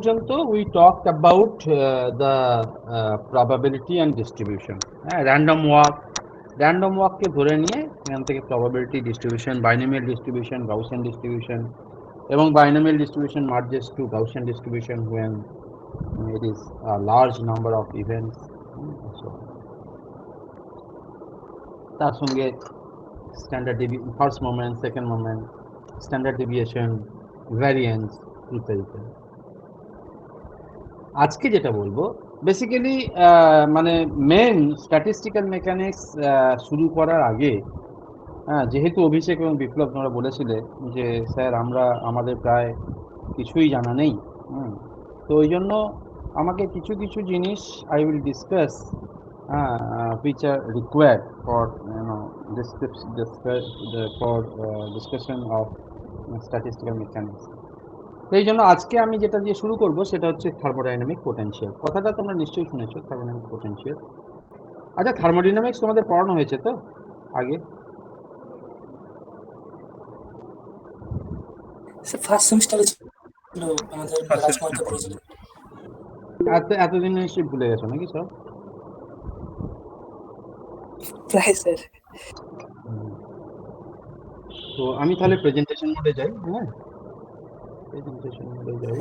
পর্যন্ত we talk about the probability and distribution. হ্যাঁ, random ওয়াককে ধরে নিয়ে এখান থেকে probability distribution, binomial distribution, Gaussian distribution, এবং binomial distribution merges to Gaussian distribution when it is a large number of events. So, তার সঙ্গে standard first moment, second moment, standard deviation, variance ইত্যাদি। আজকে যেটা বলবো বেসিক্যালি মানে মেন স্ট্যাটিস্টিক্যাল মেকানিক্স শুরু করার আগে, হ্যাঁ, যেহেতু অভিষেক এবং বিপ্লব তোমরা বলেছিলে যে স্যার আমাদের প্রায় কিছুই জানা নেই, তো ওই জন্য আমাকে কিছু কিছু জিনিস I will discuss which are required for discussion of statistical mechanics. সেই জন্য আজকে আমি যেটা দিয়ে শুরু করব সেটা হচ্ছে থার্মোডাইনামিক পোটেনশিয়াল। কথাটা তোমরা নিশ্চয়ই শুনেছো, থার্মোডাইনামিক পোটেনশিয়াল। আচ্ছা, থার্মোডাইনামিক্স তোমাদের পড়ানো হয়েছে তো আগে? ফার্স্ট সেমিস্টারে ছিল, আমাদের রাজকুমারকে পড়েছিল। এতদিন নিশ্চয়ই ভুলে গেছো নাকি সব? প্রায় স্যার। তো আমি তাহলে প্রেজেন্টেশন মোডে যাই। হ্যাঁ, প্রেজেন্টেশন মোডে যাই।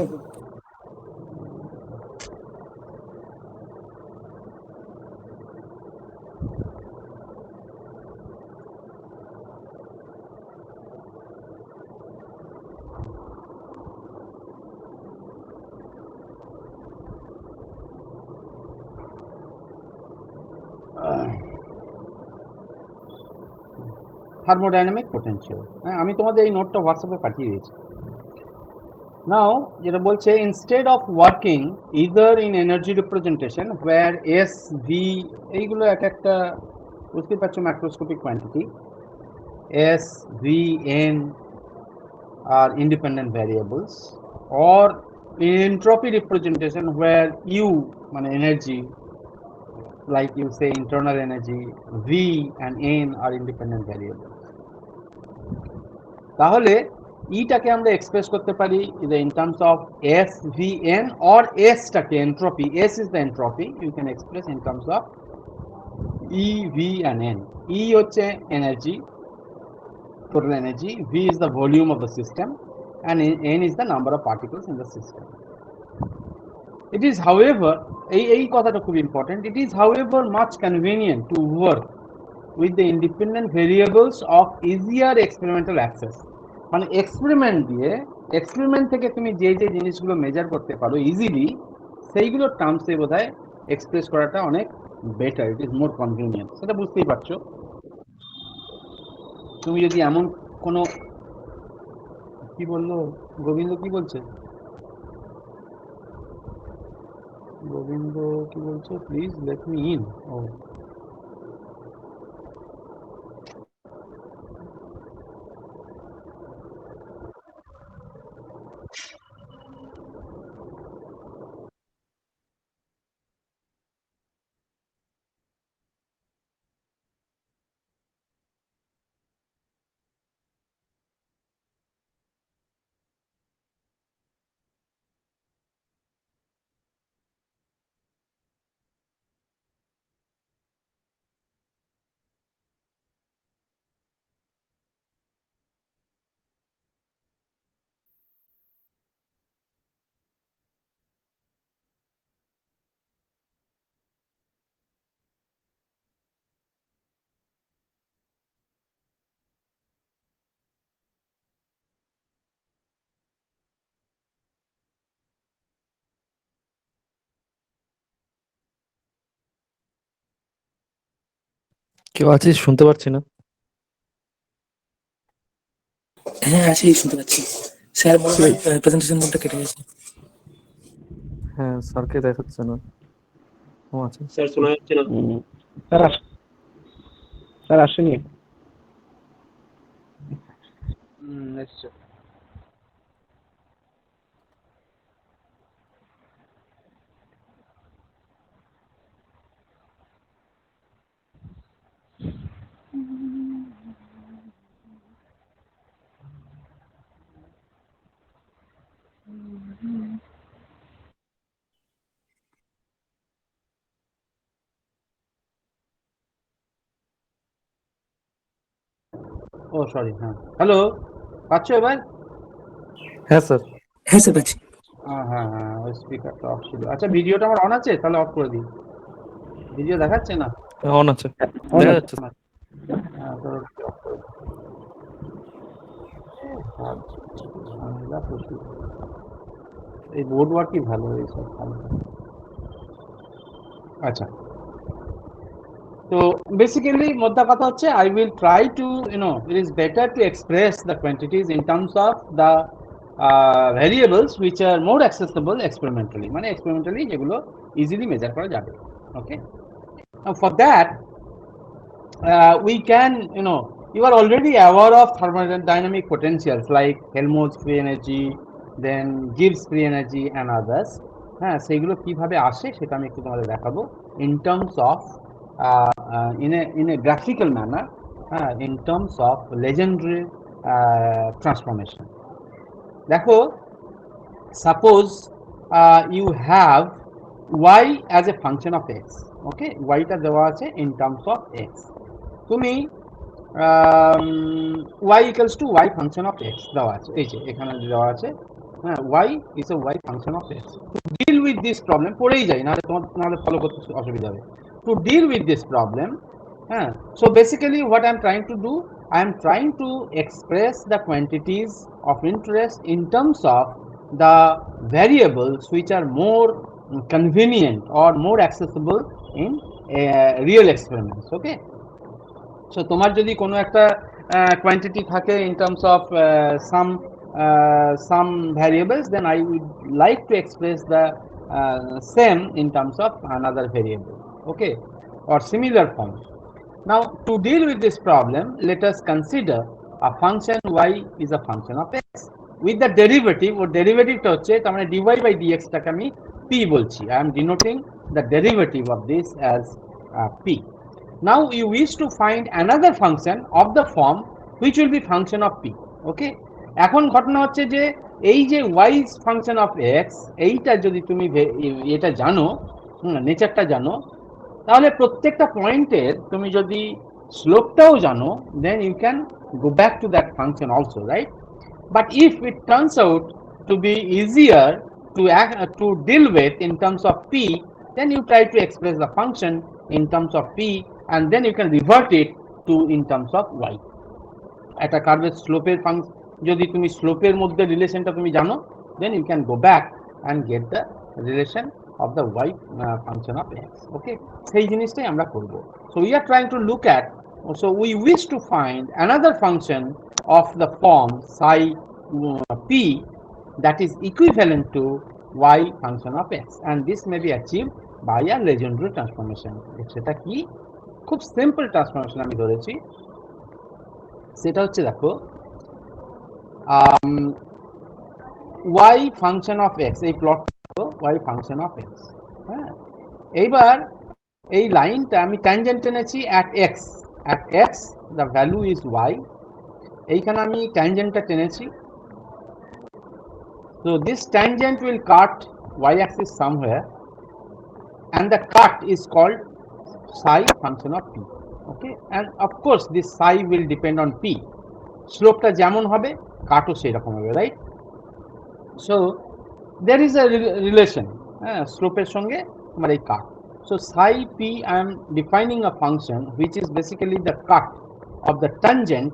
থার্মোডাইনামিক পোটেনশিয়াল, হ্যাঁ, আমি তোমাদের এই নোটটা হোয়াটসঅ্যাপে পাঠিয়ে দিয়েছি। নাও যেটা বলছে, instead of working either in energy representation where S V, এইগুলো এক একটা বুঝতে পারছো macroscopic quantity, S V N are independent variables, or in entropy representation where U মানে energy, like you say internal energy, V and N are independent variables. তাহলে ইটাকে আমরা express করতে পারি either in terms of S V N or S টাকে entropy, S is the entropy, you can express in terms of E V and N. E হচ্ছে energy, total energy, V is the volume of the system, and N is the number of particles in the system. It is however, এই কথাটা খুব important, it is however much convenient to work with the independent variables of easier experimental access. মানে experiment থেকে তুমি যে যে জিনিসগুলো measure করতে পারো ইজিলি, সেইগুলোর টার্মসে বোধহয় এক্সপ্রেস করাটা অনেক better, it is more convenient. সেটা বুঝতেই পারছো। তুমি যদি এমন কোনো, কি বললো গোবিন্দ, কি বলছে গোবিন্দ, কি বলছো? Please let me in. ও, কেউ আছিস? শুনতে পাচ্ছি না। হ্যাঁ আছি, শুনতে পাচ্ছি স্যার। মনে হয় প্রেজেন্টেশন মোডটা কেটে গেছে। হ্যাঁ, স্যারকে দেখাচ্ছে না। ও আছে। স্যার শোনা যাচ্ছে না। স্যার আসেনি। নিশ্চয়। ও সরি, হ্যাঁ, হ্যালো, পাচ্ছ এবার? হ্যাঁ স্যার। হ্যাঁ স্যার পাচ্ছি। হ্যাঁ, ওই স্পিকারটা অফ ছিল। আচ্ছা, ভিডিওটা আমার অন আছে, তাহলে অফ করে দিই। ভিডিও দেখাচ্ছে না? অন আছে, অন দেখা আছে, যাচ্ছে। on আছে। হ্যাঁ, তো off করে দিই। ঝামেলা প্রচুর। এই বোর্ড ওয়ার্কই ভালো, এইসব ভালো। আচ্ছা, তো বেসিক্যালি মোদ্দা কথা হচ্ছে, I will try to, it is better to express the quantities in terms of the variables which are more accessible experimentally, মানে experimentally যেগুলো easily measure করা যাবে। Okay, now for that we can, you are already aware of thermodynamic potentials like Helmholtz free energy, then Gibbs free energy and others. হ্যাঁ, সেগুলো কিভাবে আসে সেটা আমি একটু তোমাদের দেখাবো in terms of in a graphical manner, in terms of legendary transformation. দেখো, suppose you have y as a function of x. Okay, y টা দেওয়া আছে in terms of x. তুমি y equals to y function of x দেওয়া আছে, এই যে এখানে দেওয়া আছে, হ্যাঁ, y is a y function of x. To deal with this problem, পড়েই যাই, নাহলে ফলো করতে অসুবিধা হবে। To deal with this problem, হ্যাঁ, so basically what I am trying to do, I am trying to express the quantities of interest in terms of the variables which are more convenient or more accessible in real experiments. Okay, so তোমার যদি কোনো একটা quantity থাকে in terms of some variables, then I would like to express the same in terms of another variable, okay, or similar form. Now to deal with this problem, let us consider a function y is a function of x with the derivative, or derivative টা হচ্ছে, তার মানে dy by dx টাকে আমি p বলছি, I am denoting the derivative of this as p. Now you wish to find another function of the form which will be function of p. Okay, এখন ঘটনা হচ্ছে যে এই যে y is function of x, এইটা যদি তুমি এটা জানো, নেচারটা জানো, তাহলে প্রত্যেকটা পয়েন্টের তুমি যদি স্লোপটাও জানো, then you can go back to that function also, right? But if it turns out to be easier to deal with in terms of p, then you try to express the function in terms of p, and then you can revert it to in terms of y. একটা কার্ভের স্লোপের যদি তুমি স্লোপের মধ্যে রিলেশনটা তুমি জানো, then you can go back and get the relation of the y function of x. Okay, সেই জিনিসটাই আমরা করব. So we are trying to look at, so we wish to find another function of the form psi p that is equivalent to y function of x, and this may be achieved by a Legendre transformation. সেটা কি? খুব simple transformation আমি ধরেছি, সেটা হচ্ছে, দেখো, y function of x, এই plot y function of x, হ্যাঁ, এইবার এই লাইনটা আমি tangent টেনেছি at x the value is y, এইখানে আমি ট্যানজেন্টটা টেনেছি, so this tangent will cut y axis somewhere and the cut is called psi function of p. Okay, and of course this psi will depend on p, স্লোপটা যেমন হবে কাটও সেই রকম হবে, right? So there is a relation, স্লোপের সঙ্গে আমার এই কাট. So psi p, I am defining a function which is basically the cut of the tangent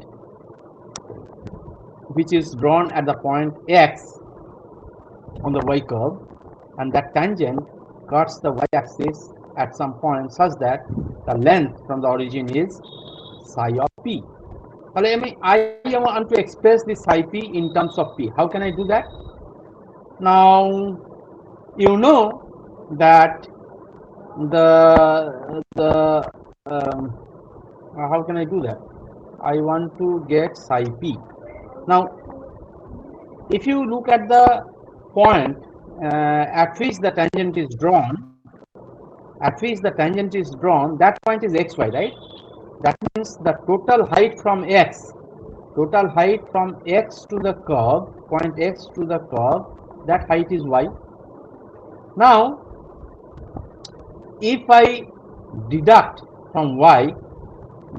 which is drawn at the point x on the y curve, and that tangent cuts the y axis at some point such that the length from the origin is psi of p. I want to express this psi p in terms of p. How can I do that? Now you know that how can I do that? I want to get psi p. Now if you look at the point at which the tangent is drawn, that point is xy, right? That means the total height from x to the curve, point x to the curve, that height is y. Now if I deduct from y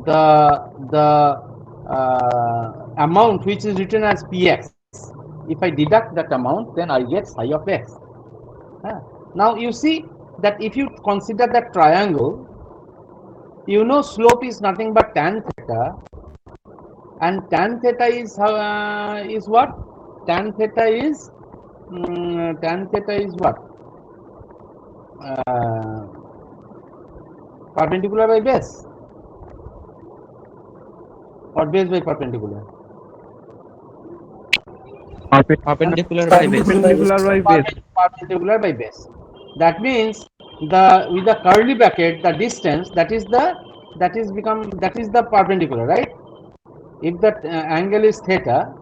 the amount which is written as px. If I deduct that amount, then I get psi of x. Now you see that if you consider that triangle, you know slope is nothing but tan theta, and tan theta is what? Tan theta is what? Perpendicular by base or base by perpendicular? Perpendicular by base. Perpendicular by base. Perpendicular by base. That means the with the curly bracket, the distance that is the perpendicular, right? If the angle is theta,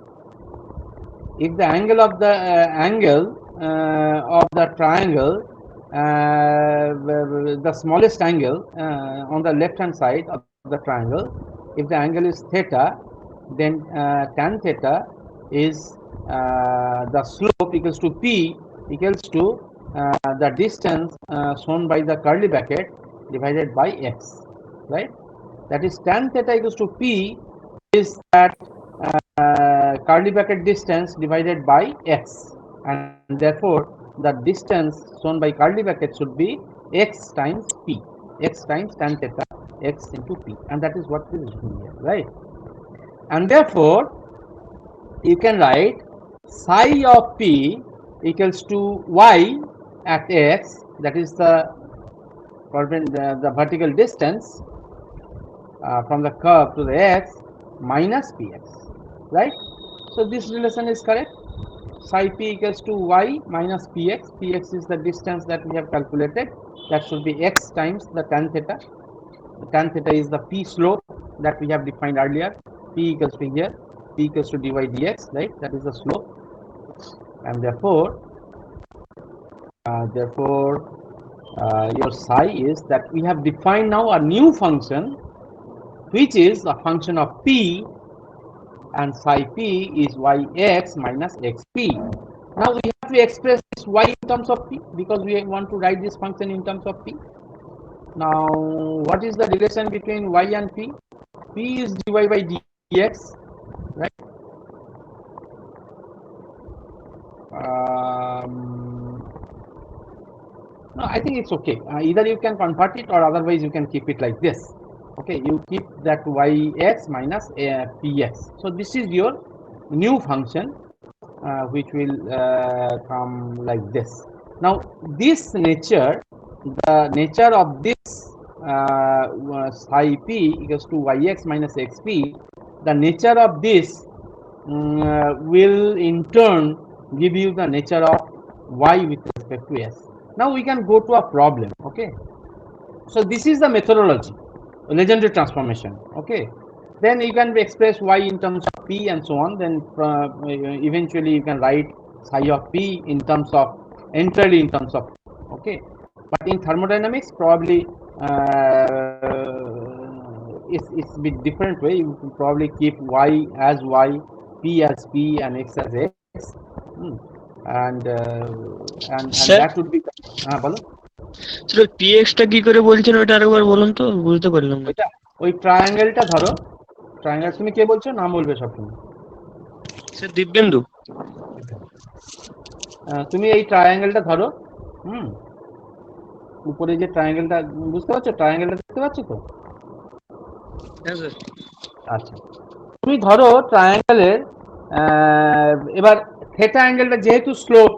if the angle of the triangle, the smallest angle on the left hand side of the triangle, if the angle is theta, then tan theta is the slope equals to p equals to the distance shown by the curly bracket divided by x, right? That is tan theta equals to p is that curly bracket distance divided by x, and therefore the distance shown by curly bracket should be x times p, x times tan theta, x into p, and that is what is written here, right? And therefore you can write psi of p equals to y at x, that is the vertical distance from the curve to the x, minus px, right? So this relation is correct. Psi p equals to y minus px. Px is the distance that we have calculated. That should be x times the tan theta. Tan theta is the p slope that we have defined earlier. P equals to here. P equals to dy dx, right? That is the slope. And therefore your psi is that we have defined now a new function, which is a function of p, and psi p is yx minus xp. Now we have to express this y in terms of p because we want to write this function in terms of p. Now what is the relation between y and p? P is dy by dx, right? No, I think it's okay. Either you can convert it or otherwise you can keep it like this. Okay, you keep that yx minus px. So this is your new function which will come like this. Now this nature, the nature of this psi p equals to yx minus xp, the nature of this will in turn give you the nature of y with respect to s. Now we can go to a problem. Okay, so this is the methodology, Legendre transformation. Okay, then you can express y in terms of p and so on. Then eventually you can write psi of p in terms of entirely in terms of, okay. But in thermodynamics probably it's a bit different way. You can probably keep y as y, p as p, and x as x. And Sir? that would be বলো sir px টা কি করে বলছেন ওটা আরেকবার বলুন তো, বুঝতে পারলাম না। ওইটা ওই ট্রায়াঙ্গেলটা ধরো, ট্রায়াঙ্গেল তুমি কে বলছো, নাম বলবে সবসময়। স্যার দিব্যেন্দু। তুমি এই ট্রায়াঙ্গেলটা ধরো, উপরে যে ট্রায়াঙ্গেলটা বুঝতে পারছো, ট্রায়াঙ্গেলটা দেখতে পাচ্ছ তো? হ্যাঁ স্যার। আচ্ছা, তুমি ধরো ট্রায়াঙ্গেলের এবার থেটা অ্যাঙ্গেলটা যেহেতু স্লোপ,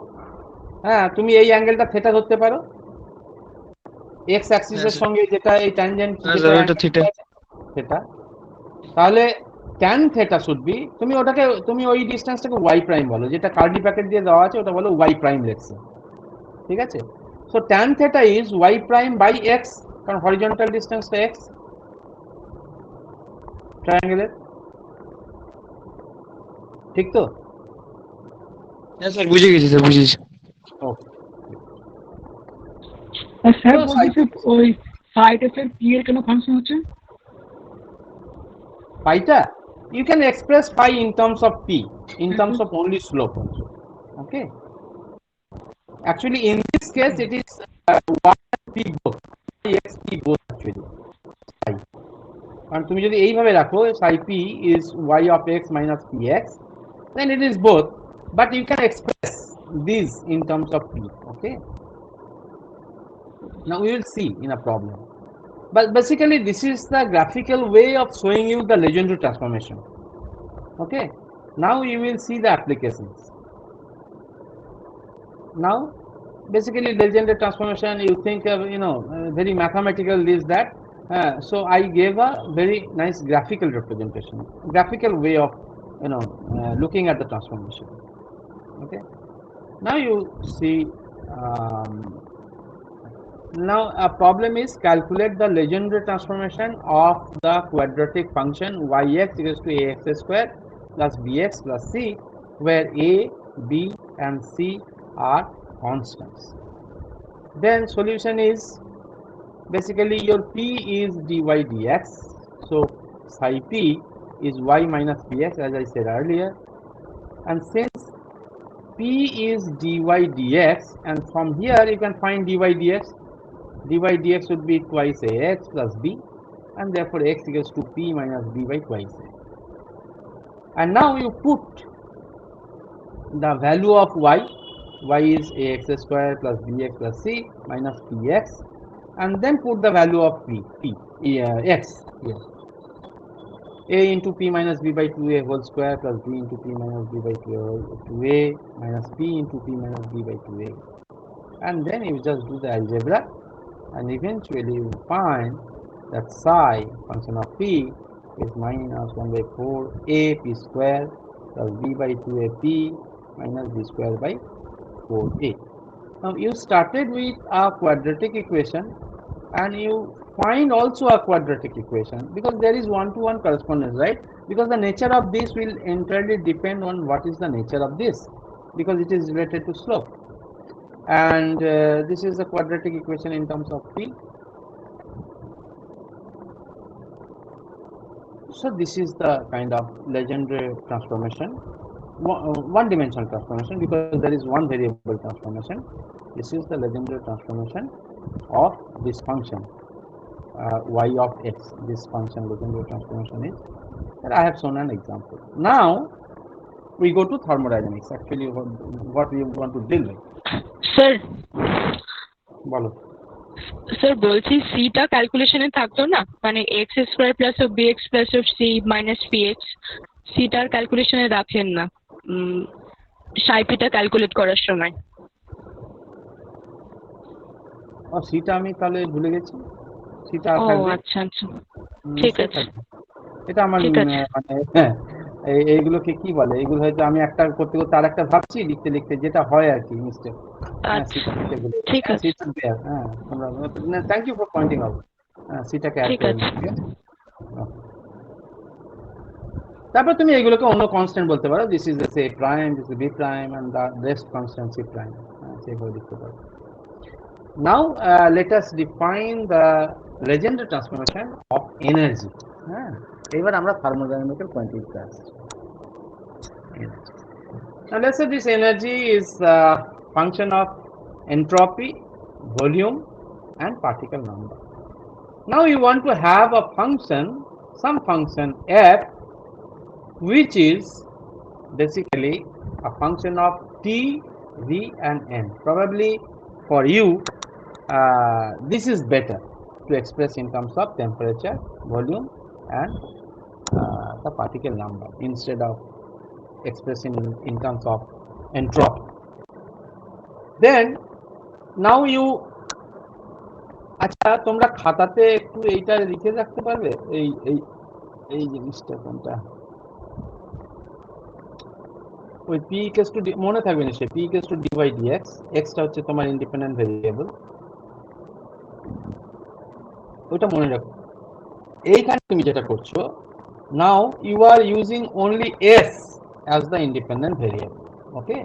হ্যাঁ, তুমি এই অ্যাঙ্গেলটা থেটা ধরতে পারো, এক্স অ্যাক্সিসের সঙ্গে যেটা এই ট্যানজেন্ট থেটা, তাহলে ট্যান থেটা শুড বি, তুমি ওই ডিসটেন্সটাকে ওয়াই প্রাইম বলো, যেটা কার্লি ব্র্যাকেট দিয়ে দেওয়া আছে ওটা বলো ওয়াই প্রাইম লেটস, ঠিক আছে? So tan theta is Y prime by X, কারণ হরিজন্টাল ডিসটেন্সটা এক্স ট্রায়াঙ্গেলের, ঠিক তো? হ্যাঁ স্যার বুঝে গেছি স্যার, বুঝেছি। ওকে, স্যার বলছি ওই সাইডের পি এর কেন ফাংশন হচ্ছে পাইটা? You can express phi in terms of p, in terms of only slope also. Okay. Actually, in this case, it is y and p both, x p both actually. Phi. And তুমি যদি এইভাবে রাখো psi p is y of x minus px, then it is both, but you can express these in terms of p. Okay, now we will see in a problem, but basically this is the graphical way of showing you the Legendre transformation. Okay, now you will see the applications. Now basically Legendre transformation, you think of, very mathematical, this that, so I gave a very nice graphical representation, graphical way of looking at the transformation. Okay, now you see, now a problem is calculate the Legendre transformation of the quadratic function yx equals to ax square plus bx plus c, where a, b and c are constants. Then solution is basically your p is dy dx, so psi p is y minus px, as I said earlier, and since p is dy dx, and from here you can find dy dx would be twice ax plus b, and therefore x equals to p minus b by twice a. And now you put the value of y is ax square plus bx plus c minus px, and then put the value of x here, a into p minus b by 2a whole square plus b into p minus b by 2a minus p into p minus b by 2a, and then you just do the algebra, and eventually you will find that psi function of p is minus 1 by 4 a p square plus b by 2a p minus b square by 4a. Now you started with a quadratic equation, and you find also a quadratic equation, because there is one-to-one correspondence, right? Because the nature of this will entirely depend on what is the nature of this, because it is related to slope, and this is the quadratic equation in terms of p. So this is the kind of Legendre transformation, one-dimensional transformation, because there is one variable transformation. This is the Legendre transformation of this function y of x. This function Legendre transformation is, and I have shown an example. Now we go to thermodynamics, actually what we want to deal with. Sir বলো। Sir বলছি theta ক্যালকুলেশনে থাকতো না, মানে x square plus of b x plus of c minus p x, সিটার ক্যালকুলেশনে রাখেন না সাইপিটা ক্যালকুলেট করার সময়। সিটা আমি তাহলে ভুলে গেছি, সিটা ও থাকবে। আচ্ছা আচ্ছা, ঠিক আছে, এটা আমার মানে এইগুলোকে কি বলে, এগুলো হয়তো আমি একটা করতে করতে আর একটা ভাবছি, লিখতে লিখতে যেটা হয় আর কি মিস্টেক। ঠিক আছে, হ্যাঁ, thank you for pointing out. সিটাকে অ্যাড করে নিচ্ছি। তারপর তুমি এগুলোকে অন্য কনস্ট্যান্ট বলতে পারো, this is A prime, this is B prime, and the rest constant C prime, সেভাবে লিখতে পারো। Now let us define the Legendre transformation of energy. এবার আমরা thermodynamical quantities আসছি। Now let's say this energy is a function of entropy, volume, and particle number. Now you want to have a function, some function f, which is basically a function of t, v, and n. Probably for you this is better to express in terms of temperature, volume, and the particle number instead of expressing in terms of entropy. Then now you, আচ্ছা তোমরা খাতাতে একটু এইটা লিখে রাখতে পারবে, এই এই এই জিনিসটা কোনটা, ওই p ইকুয়ালস টু মনে থাকবে নিশ্চয়ই, p equals to dy dx, x টা হচ্ছে তোমার ইন্ডিপেন্ডেন্ট ভেরিয়েবল, ওটা মনে রাখো। এইখানে তুমি যেটা করছো, now you are using only s as the independent variable. Okay,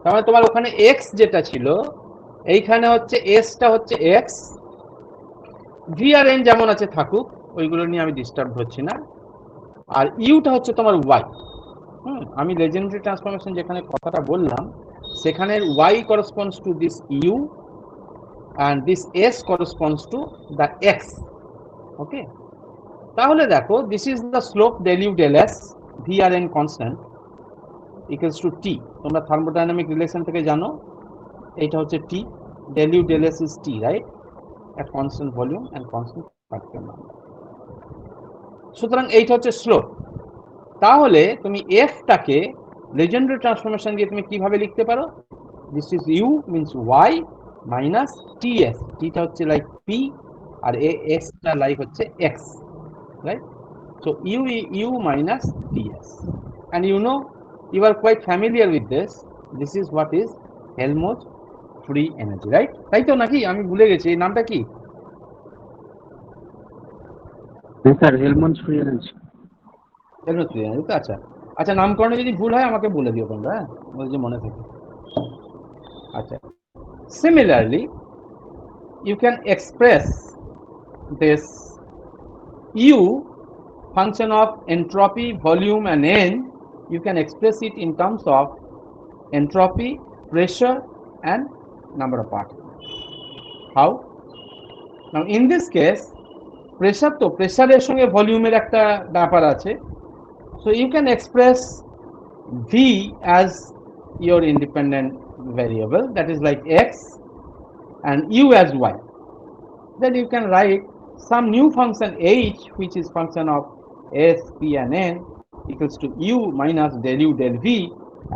তার মানে তোমার ওখানে x যেটা ছিল, এইখানে হচ্ছে s টা হচ্ছে x, v আর n যেমন আছে থাকুক, ওইগুলো নিয়ে আমি ডিস্টার্ব হচ্ছি না, আর u টা হচ্ছে তোমার y। আমি Legendre ট্রান্সফরমেশন যেখানে কথাটা বললাম, সেখানে y corresponds to this u and this s corresponds to the x. Okay, তাহলে দেখো, this is the slope del u del s vrn constant equals to t. তোমরা থার্মোডাইনামিক রিলেশন থেকে জানো এটা হচ্ছে t, del u del s is t, right, at constant volume and constant particle number. সুতরাং এইটা হচ্ছে স্লোপ। তাহলে তুমি f টাকে লেজেন্ডারি ট্রান্সফরমেশন দিয়ে তুমি কিভাবে লিখতে পারো? This is u means y minus ts, t টা হচ্ছে লাইক p আর s টা লাইক হচ্ছে x, right? So u minus ts, and you are quite familiar with this. This is what is Helmholtz free energy, right? তাই তো নাকি? আমি ভুলে গেছি এই নামটা কি? Sir Helmholtz free energy. Helmholtz free energy, আচ্ছা আচ্ছা, নামকরণে যদি ভুল হয় আমাকে বলে দিও তোমরা, হ্যাঁ, বলছি মনে থাকে। আচ্ছা, similarly you can express this u function of entropy, volume and n. You can express it in terms of entropy, pressure and number of particles. How? Now in this case, pressure to pressure এর সঙ্গে volume এর একটা ব্যাপার আছে, so you can express v as your independent variable, that is like x, and u as y. Then you can write some new function h, which is function of s, p and n, equals to u minus del u del v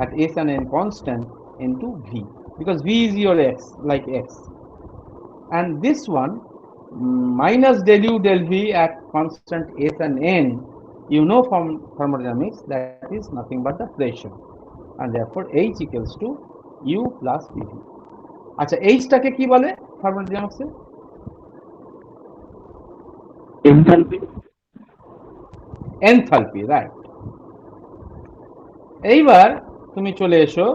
at s and n constant into v, because v is your x, like x, and this one minus del u del v at constant s and n, from thermodynamics that is nothing but the pressure, and therefore h equals to u plus pv. আচ্ছা, h টাকে কি বলে থার্মোডাইনামিক্সে? Enthalpy. Enthalpy, right. এইবার তুমি চলে এসো,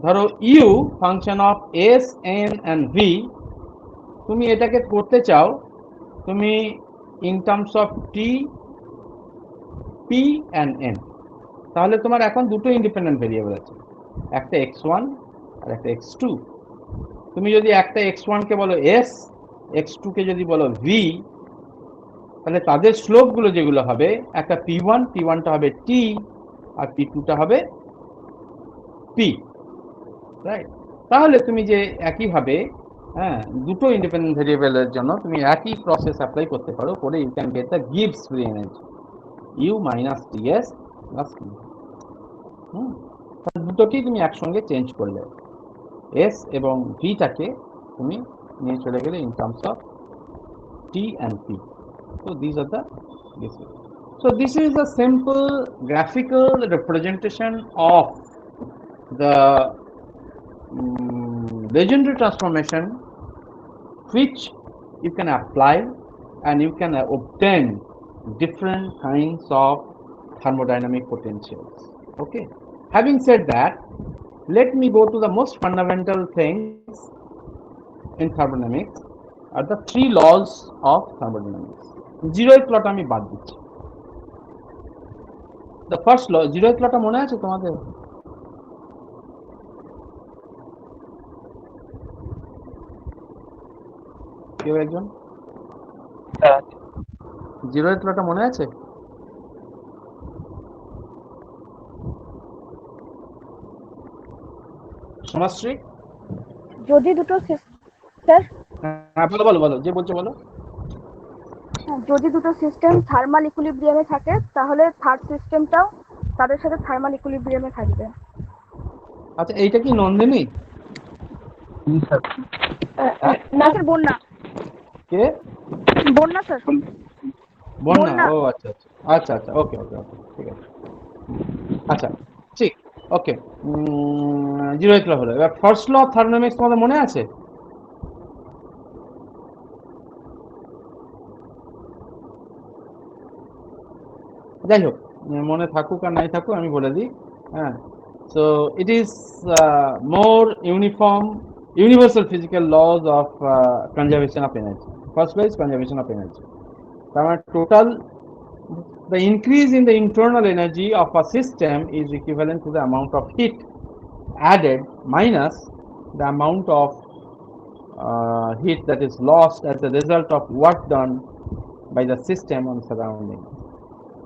ধরো u function of s, n and v, তুমি এটাকে করতে চাও তুমি in terms of t, p and n, তাহলে তোমার এখন দুটো ইন্ডিপেন্ডেন্ট ভেরিয়েবল আছে, একটা x1 আর একটা x2। তুমি যদি একটা x1 কে বলো s, x2 কে যদি বলো v, তাহলে তাদের স্লোপ গুলো যেগুলো হবে, একটা p1 টা হবে t আর p2 টা হবে p, রাইট? তাহলে তুমি যে একই ভাবে, হ্যাঁ, দুটো ইন্ডিপেন্ডেন্ট ভেরিয়েবলের জন্য তুমি একই প্রসেস অ্যাপ্লাই করতে পারো, করে you can get the gives free energy u minus ts plus p। দুটোকেই তুমি একসঙ্গে চেঞ্জ করলে, s এবং v টাকে তুমি নিয়ে চলে গেলে in terms of t and p. So these are the this. So this is a simple graphical representation of the legendary transformation, which you can apply and you can obtain different kinds of thermodynamic potentials. Okay, having said that, let me go to the most fundamental things in thermodynamics are the three laws of thermodynamics. Zeroth law আমি বাদ দিচ্ছি। The first law, zeroth law টা মনে আছে তোমাদের? কেউ একজন zeroth law টা মনে আছে? সমাজশ্রী, যদি দুটো স্যার, হ্যাঁ বলো বলো, যে বলছো বলো। যদি দুটো সিস্টেম থার্মাল ইকুইলিব্রিয়ামে থাকে তাহলে থার্ড সিস্টেমটাও তাদের সাথে থার্মাল ইকুইলিব্রিয়ামে থাকবে। আচ্ছা, এইটা কি নন্দিনী? না স্যার, বন্যা। কে? বন্যা স্যার। বন্যা, ও আচ্ছা আচ্ছা আচ্ছা আচ্ছা, ওকে ওকে ওকে, ঠিক আছে, আচ্ছা ঠিক, ওকে। zeroth law হলো। এবার ফার্স্ট ল অফ থার্মোডাইনামিক্স তোমাদের মনে আছে? যাই হোক, মনে থাকুক আর নাই থাকুক আমি বলে দিই, হ্যাঁ। So it is more uniform, universal physical laws of conservation of energy. First law is conservation of energy. Total, the increase in the internal energy of a system is equivalent to the amount of heat added minus the amount of heat that is lost as a result of work done by the system and surrounding.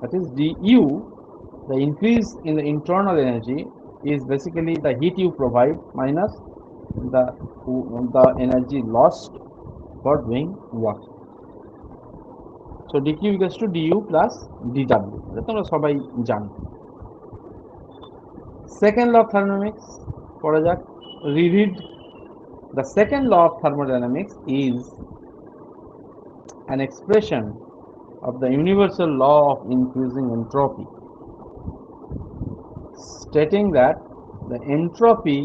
That is du, the increase in the internal energy is basically the heat you provide minus the energy lost for doing work. So dq equals to du plus dw. এটা তোমরা সবাই জানো। Second law of thermodynamics পড়া যাক, reread. The second law of thermodynamics is an expression of the universal law of increasing entropy, stating that the entropy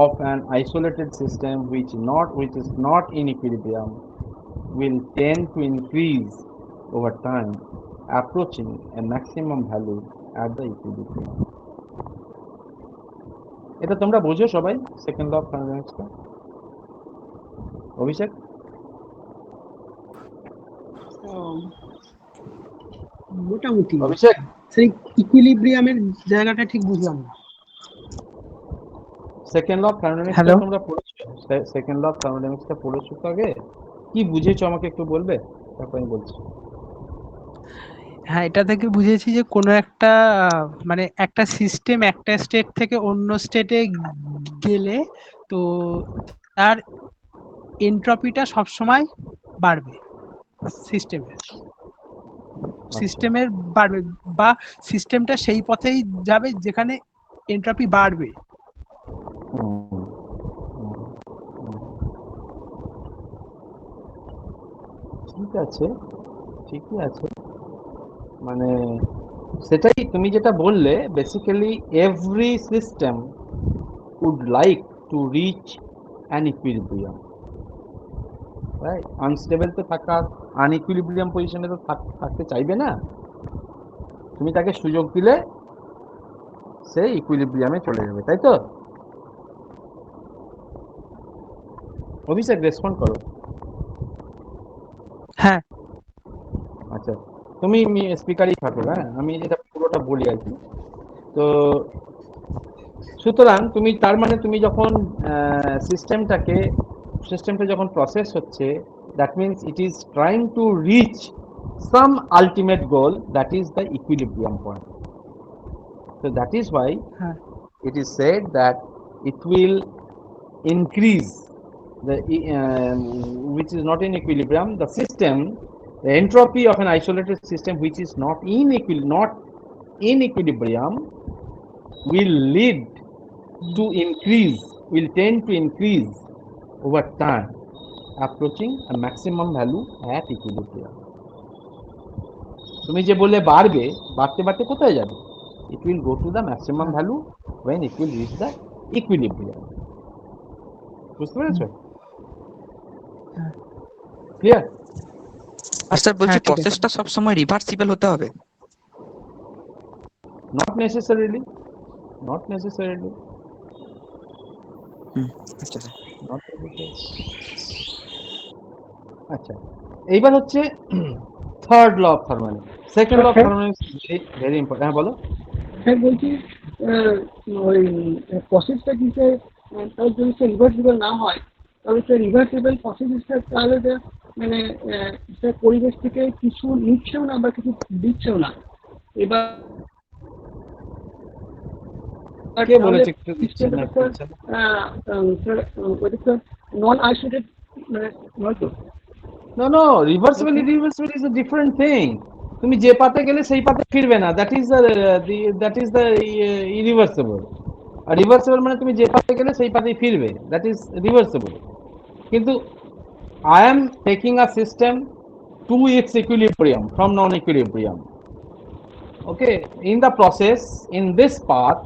of an isolated system which is not in equilibrium will tend to increase over time, approaching a maximum value at the equilibrium. এটা তোমরা বুঝো সবাই second law of থার্মোডাইনামিক্সটা? অভিষেক? মোটামুটি অভিষেক সেই ইকুইলিব্রিয়ামের জায়গাটা ঠিক বুঝলাম না। সেকেন্ড ল অফ থার্মোডাইনামিক্সটা Hello? তোমরা পড়েছো? সেকেন্ড ল অফ থার্মোডাইনামিক্সটা পড়েছো তো আগে? কি বুঝেছো আমাকে একটু বলবে? তারপর আমি বলছি। হ্যাঁ, এটা থেকে বুঝেছি যে কোনো একটা মানে একটা সিস্টেম একটা স্টেট থেকে অন্য স্টেটে গেলে তো তার এনট্রপিটা সবসময় বাড়বে, সিস্টেমের বাড়বে বা সিস্টেমটা সেই পথেই যাবে যেখানে এনট্রপি বাড়বে। ঠিক আছে, ঠিকই আছে, মানে সেটাই তুমি যেটা বললে, basically every system would like to reach an equilibrium, right? Unstable তো থাকা, আনইকুইলিব্রিয়াম পজিশনে তো থাকতে চাইবে না, তুমি তাকে সুযোগ দিলে সে ইকুইলিব্রিয়ামে চলে যাবে, তাই তো? অভিষেক রেসপন্ড করো। হ্যাঁ, আচ্ছা, তুমি স্পিকারই থাকো, হ্যাঁ আমি যেটা পুরোটা বলি আর কি। তো সুতরাং তুমি তার মানে তুমি যখন সিস্টেমটা যখন প্রসেস হচ্ছে, that means it is trying to reach some ultimate goal, that is the equilibrium point. So that is why it is said that it will increase which is not in equilibrium, the system, the entropy of an isolated system which is not in equilibrium will lead to increase, will tend to increase over time, approaching a maximum value at equilibrium. তুমি যে বললে বাড়বে, বাড়তে বাড়তে কোথায় যাবে? It will go to the maximum value when it will reach the equilibrium. বুঝতে পেরেছো? ক্লিয়ার? স্যার বলছি হ্যাঁ, ঠিক আছে। প্রসেসটা সব সময় রিভার্সিবল হতে হবে? Not necessarily. Not necessarily. আচ্ছা স্যার। Not necessarily. আচ্ছা, এইবার হচ্ছে third law of thermodynamics. Second law of thermodynamics very important. হ্যাঁ বলো। স্যার বলছি ওই প্রসেসটা কি স্যার, তার যদি সে রিভার্সিবল না হয় তবে সে রিভার্সিবল প্রসেসটা তাহলে মানে স্যার পরিবেশ থেকে কিছু নিচ্ছেও না বা কিছু দিচ্ছেও না। এবার কে বলেছে কিছু দিচ্ছে না? স্যার নন আইসোলেটেড মানে নয়তো? No, reversible is a different thing. তুমি যে পাতে গেলে সেই পাতে ফিরবে না, that is the irreversible. আর রিভার্সিবল মানে তুমি যে পাতে গেলে সেই পাতেই ফিরবে, that is reversible. কিন্তু I am taking a system to its equilibrium from non-equilibrium. Okay, in the process, in this path,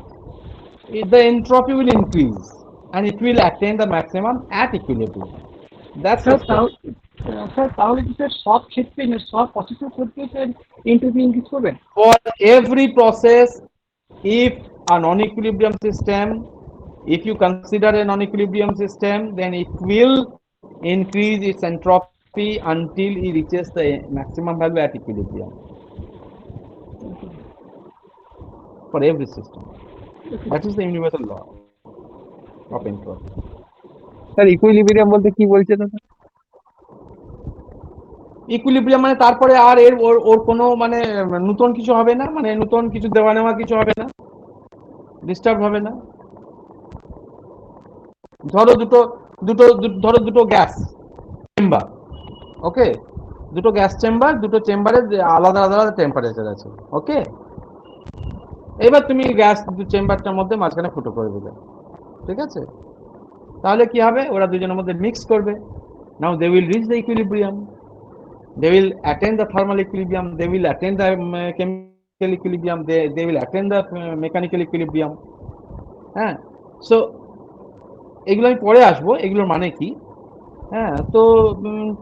the entropy will increase and it will attain the maximum at equilibrium. That's the sir তাহলে কি sir সব ক্ষেত্রে সব প্রসেসের ক্ষেত্রে sir entropy increase করবেন? for every process. If a non-equilibrium system, if you consider a non-equilibrium system, then it will increase its entropy until it reaches the maximum value at equilibrium. For every system, that is the universal law of entropy. Sir equilibrium বলতে কি বলছেন? Equilibrium মানে তারপরে আর এর ওর ওর কোনো মানে নতুন কিছু হবে না, মানে নতুন কিছু দেওয়া নেওয়া কিছু হবে না, ডিস্টার্ব হবে না। ধরো ধরো দুটো গ্যাস চেম্বার, ওকে, দুটো গ্যাস চেম্বার, দুটো চেম্বারে আলাদা আলাদা টেম্পারেচার আছে, ওকে। এবার তুমি গ্যাস চেম্বারটার মধ্যে মাঝখানে ফুটো করে দিলে, ঠিক আছে, তাহলে কি হবে, ওরা দুজনের মধ্যে মিক্স করবে। Now they will reach the equilibrium, they will attain the thermal equilibrium, they will attain the chemical equilibrium, they will attain the mechanical equilibrium, হ্যাঁ। সো এগুলো আমি পরে আসবো, এগুলোর মানে কি, হ্যাঁ। তো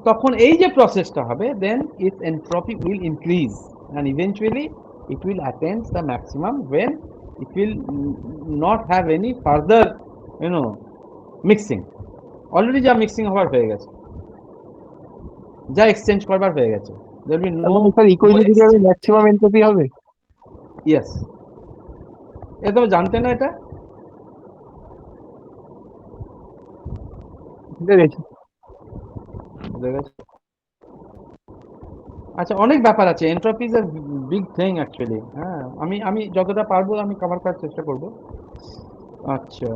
তখন এই যে প্রসেসটা হবে, then its entropy will increase and eventually it will attain the maximum when it will not have any further mixing, already যা মিক্সিং হওয়ার হয়ে গেছে, যা এক্সচেঞ্জ করবার হয়ে গেছে, there will be no sir ইকুইলিব্রিয়ামে ম্যাক্সিমাম এনট্রপি হবে। yes, এটা তো জানতে না, এটা বুঝতে পেরেছি। আচ্ছা, অনেক ব্যাপার আছে, entropy is a big thing actually, হ্যাঁ। আমি যতটা পারবো আমি কভার করার চেষ্টা করব। আচ্ছা,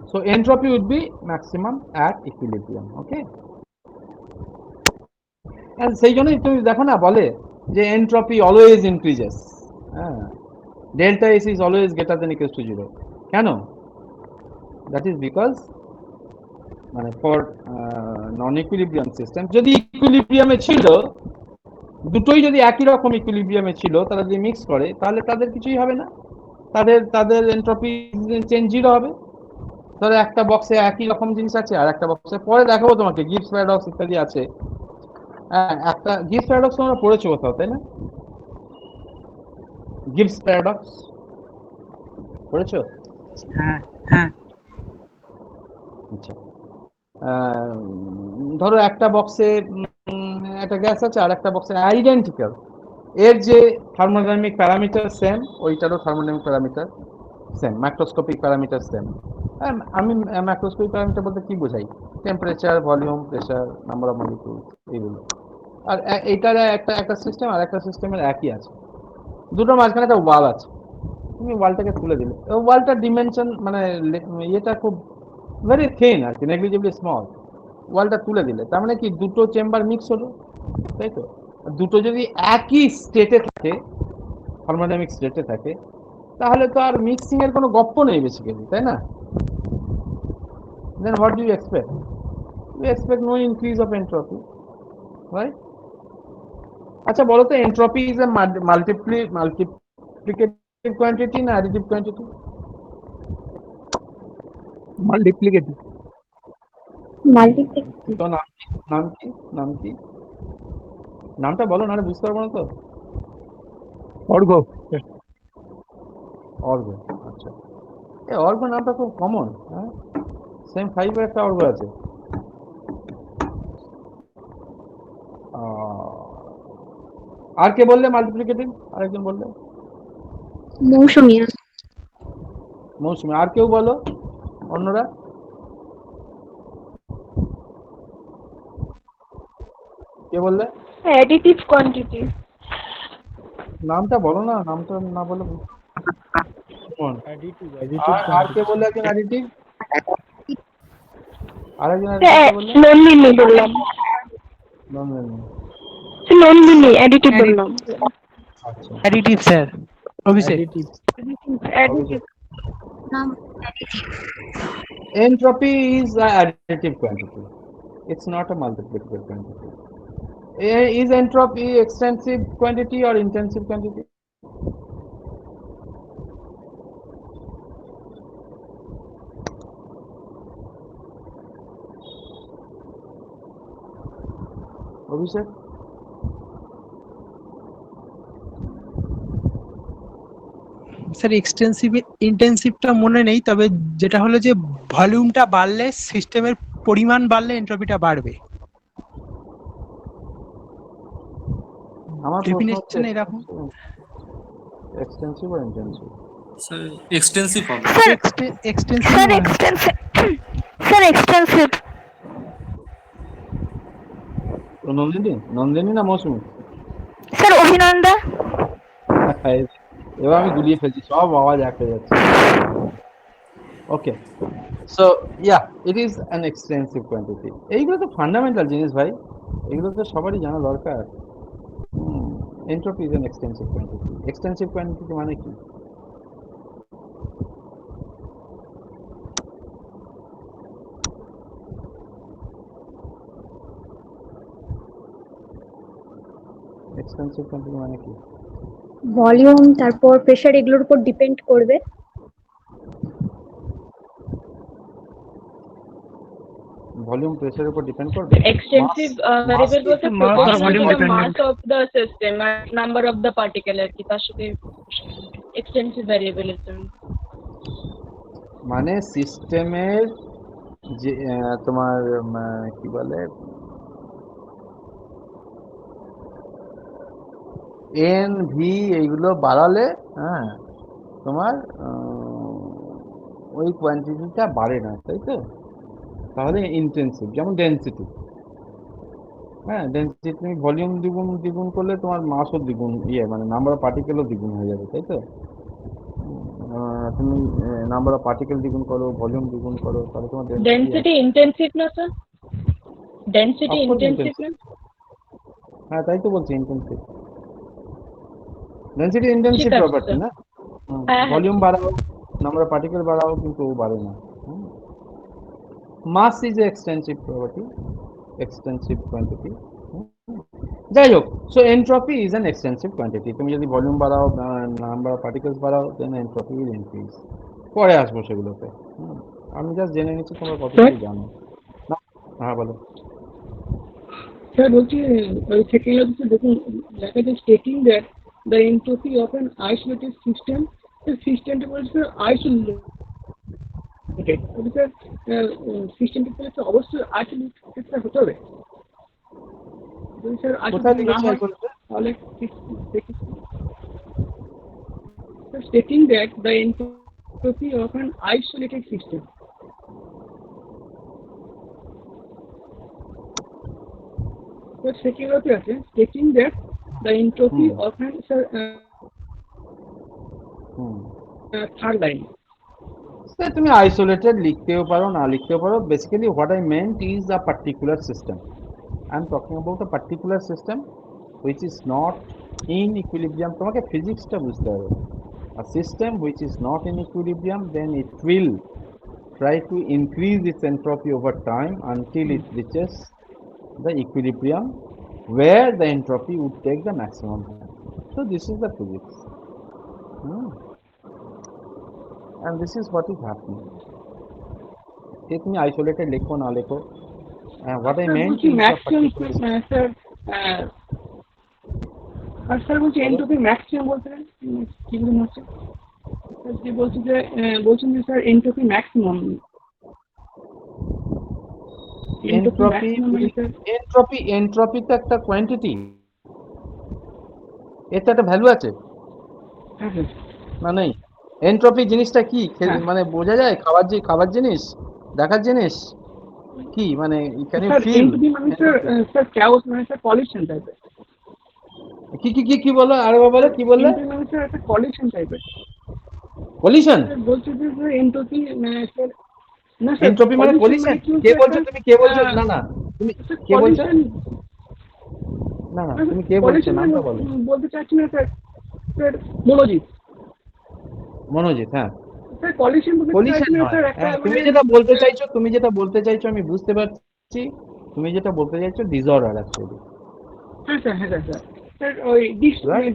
so entropy would be maximum at equilibrium, okay. সেই জন্যই তুমি দেখো না, বলে যে এন্ট্রপি অলওয়েজ ইনক্রিজেস, হ্যাঁ, delta S is always greater than equals to 0, কেন? দ্যাট ইজ বিকজ মানে ফর নন ইকুইলিব্রিয়াম সিস্টেম, যদি ইকুইলিব্রিয়ামে ছিল, দুটোই যদি একই রকম ইকুইলিব্রিয়ামে ছিল, তারা যদি মিক্স করে, তাহলে তাদের কিছুই হবে না, তাদের এন্ট্রপি চেঞ্জ 0 হবে। ধরো একটা বক্সে একই রকম জিনিস আছে, আর একটা বক্সে, পরে দেখাবো তোমাকে, গিবস প্যারাডক্স ইত্যাদি আছে। একটা গিবস প্যারাডক্স তোমরা পড়েছো কোথাও, তাই না? গিবস প্যারাডক্স পড়েছো? হ্যাঁ হ্যাঁ। আচ্ছা, ধরো একটা বক্সে একটা গ্যাস আছে, আর একটা বক্সে আইডেন্টিক্যাল, এর যে থার্মোডাইনামিক প্যারামিটার সেম, ওইটারও thermodynamic parameter same, macroscopic parameter same. আমি ম্যাক্রোস্কোপিক প্যারামিটার বলতে কি বোঝাই? Temperature, volume, pressure, number of molecule, এইগুলো। আর এইটার একটা সিস্টেম আর একটা সিস্টেমের একই আছে, দুটোর মাঝখানে একটা ওয়াল আছে, তুমি ওয়ালটাকে তুলে দিলে, ওয়ালটার ডিমেনশন মানে ইয়েটা খুব ভেরি থিন আর কি, নেগলিজিবলি স্মল, ওয়ালটা তুলে দিলে, তার মানে কি দুটো চেম্বার মিক্স হলো, তাই তো? দুটো যদি একই স্টেটে থাকে, থার্মোডাইনামিক স্টেটে থাকে, তাহলে তো আর মিক্সিং এর কোনো গপ্প নেই বেসিক্যালি, তাই না? then what do you expect? You expect no increase of entropy, right? আচ্ছা বলো তো, entropy is a multiplicative quantity না additive quantity? মাল্টিপ্লিকেটিভ। তো নাম কি নামটা বলো, নাহলে বুঝতে পারবো না তো। অর্ঘ। অর্ঘ, আচ্ছা, এই অর্ঘ নামটা খুব কমন, হ্যাঁ, সেম 5 এর একটা অর্ঘ আছে। আর কে বললে মাল্টিপ্লিকেটিভ? আরেকজন বললে মৌসুমী। মৌসুমী। আর কেউ বলো, অন্যরা? কে বললে? Additive quantity. নামটা বলো না, নামটা না বলে আর কে বললে একজন অ্যাডিটিভ? আরেকজন বললে নন্দিনী বললাম। নন্দিনী অ্যাডিটিভ বললাম। আচ্ছা, additive sir, Abhishek. Additive entropy is an additive quantity, it's not a multiplicative quantity. Is entropy extensive quantity or intensive quantity? Abhishek? Sir extensive ইন্টেন্সিভটা মনে নেই, তবে যেটা হলো যে ভলিউমটা বাড়লে, সিস্টেমের পরিমাণ বাড়লে এন্ট্রপিটা বাড়বে। আমার ডেফিনেশন এরকম। এক্সটেন্সিভ আর ইন্টেন্সিভ? স্যার এক্সটেন্সিভ হবে। এক্সটেন্সিভ। Sir extensive. নন্দিনী না মৌসুমী? স্যার অভিনন্দা। এবার আমি গুলিয়ে ফেলছি, সব আওয়াজ এক হয়ে যাচ্ছে। Okay, so yeah, it is an extensive quantity. এইগুলো তো ফান্ডামেন্টাল জিনিস ভাই, এগুলো তো সবারই জানা দরকার। Entropy is an extensive quantity. Extensive quantity মানে কি? এক্সটেন্সিভ কোয়ান্টিটি মানে কি? ভলিউম, তারপর প্রেসার, এগুলোর উপর ডিপেন্ড করবে। ভলিউম প্রেসারের উপর ডিপেন্ড করবে। এক্সটেন্সিভ ভ্যারিয়েবল বলতে proportional to the mass of the system আর নাম্বার অফ দ্য পার্টিকেল আর কি, তার সাথে এক্সটেন্সিভ ভ্যারিয়েবলের জন্য। মানে সিস্টেমের যে তোমার কি বলে, এন ভি এইগুলো বাড়ালে, হ্যাঁ, তোমার ওই কোয়ান্টিটিটা বাড়ে না, তাই তো? তাহলে ইন্টেন্সিভ, যেমন ডেনসিটি। হ্যাঁ, ডেনসিটি তুমি ভলিউম দ্বিগুণ দ্বিগুণ করলে তোমার মাসও দ্বিগুণ, মানে নাম্বার অফ পার্টিকেলও দ্বিগুণ হয়ে যাবে, তাই তো? তুমি নাম্বার অফ পার্টিকেল দ্বিগুণ করো, ভলিউম দ্বিগুণ করো, তাহলে তোমার ডেনসিটি ইন্টেন্সিভ না স্যার? ডেনসিটি ইন্টেন্সিভ না? হ্যাঁ, তাই তো বলছি, ইন্টেন্সিভ। ডেনসিটি ইন্টেন্সিভ ঠিক আছে, প্রপার্টি না? হ্যাঁ, ভলিউম বাড়াও, নাম্বার অফ পার্টিকেল বাড়াও, কিন্তু ও বাড়ে না। Mass is extensive property, extensive quantity. যাই হোক, so entropy is an extensive quantity. তুমি যদি ভলিউম বাড়াও, নাম্বার অফ পার্টিকেলস বাড়াও, দেন এন্ট্রপি উইল ইনক্রিজ। পরে আসবো সেগুলোতে। আমি জাস্ট জেনে নিচ্ছি তোমরা কতটুকু জানো। হ্যাঁ, বলো। স্যার বলছি, ওই সেকেন্ড অফিসে দেখুন লেখা আছে stating that the entropy of an isolated system, সিস্টেমটা বলছে আইসোলেটেড। স্যার সিস্টেমটা তাহলে অবশ্যই আইসোলেটেড হতে হবে। যদি স্যার কোথায় আইসোলেটেড না লিখেছে হয় আইসোলেটেড? তাহলে stating that the entropy of an isolated system. Second আছে stating that the entropy of an, sir third line. তুমি আইসোলেটেড লিখতেও পারো, না লিখতেও পারো। Basically what I meant is a particular system. I am talking about a particular system which is not in equilibrium. তোমাকে ফিজিক্সটা বুঝতে হবে। A system which is not in equilibrium, then it will try to increase its entropy over time until it reaches the equilibrium where the entropy would take the maximum time. So this is the physics. And this is what is happening. Take me isolated lecho na lecho. What I meant is maximum, sir. আর sir বলছি entropy maximum বলতে কি বলুন হচ্ছে? বলছেন যে sir entropy maximum. Entropy তো একটা কোয়ান্টিটি, এর তো একটা ভ্যালু আছে না? নেই? এন্ট্রপি জিনিসটা কি মানে বোঝা যায়? খাবার জিনিস, দেখার জিনিস কি? মানে can you feel? Sir chaos মানে স্যার পলিউশন টাইপের। কি বলো? আরে বলো, কি বললে? মানে স্যার একটা পলিউশন টাইপের। পলিউশন বলছে যে এন্ট্রপি মানে স্যার, না স্যার এন্ট্রপি মানে পলিউশন? কে বলছো তুমি? কে বলছো? না তুমি কে বলছো? না তুমি কে বলছো? নামটা বলো। বলতে চাচ্ছি না স্যার, মনোজিৎ। হ্যাঁ, স্যার পলিউশন তুমি যেটা বলতে চাইছো আমি বুঝতে পারছি। তুমি যেটা বলতে চাইছো ডিসঅর্ডার অ্যাকচুয়ালি। হ্যাঁ স্যার স্যার ওই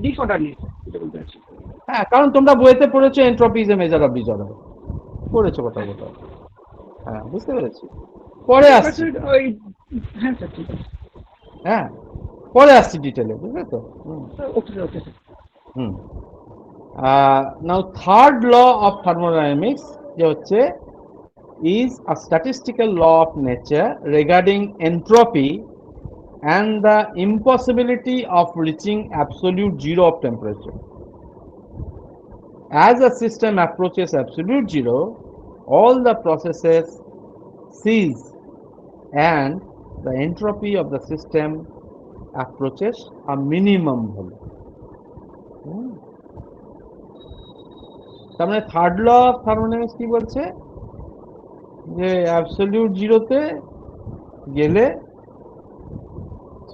ডিসঅর্ডার নিয়ে যেটা বলতে চাচ্ছি। হ্যাঁ, কারণ তোমরা বইতে পড়েছো entropy is a measure of disorder, পড়েছো কথা। হ্যাঁ, বুঝতে পেরেছি। পরে আসছি। হ্যাঁ স্যার, ঠিক আছে। হ্যাঁ, পরে আসছি ডিটেলে, বুঝলে তো? Okay sir. Now third law of thermodynamics যে হচ্ছে is a statistical law of nature regarding entropy and the impossibility of reaching absolute zero of temperature. As a system approaches absolute zero, all the processes cease and the entropy of the system approaches a minimum value. তার মানে third law of thermodynamics কি বলছে যে absolute জিরোতে গেলে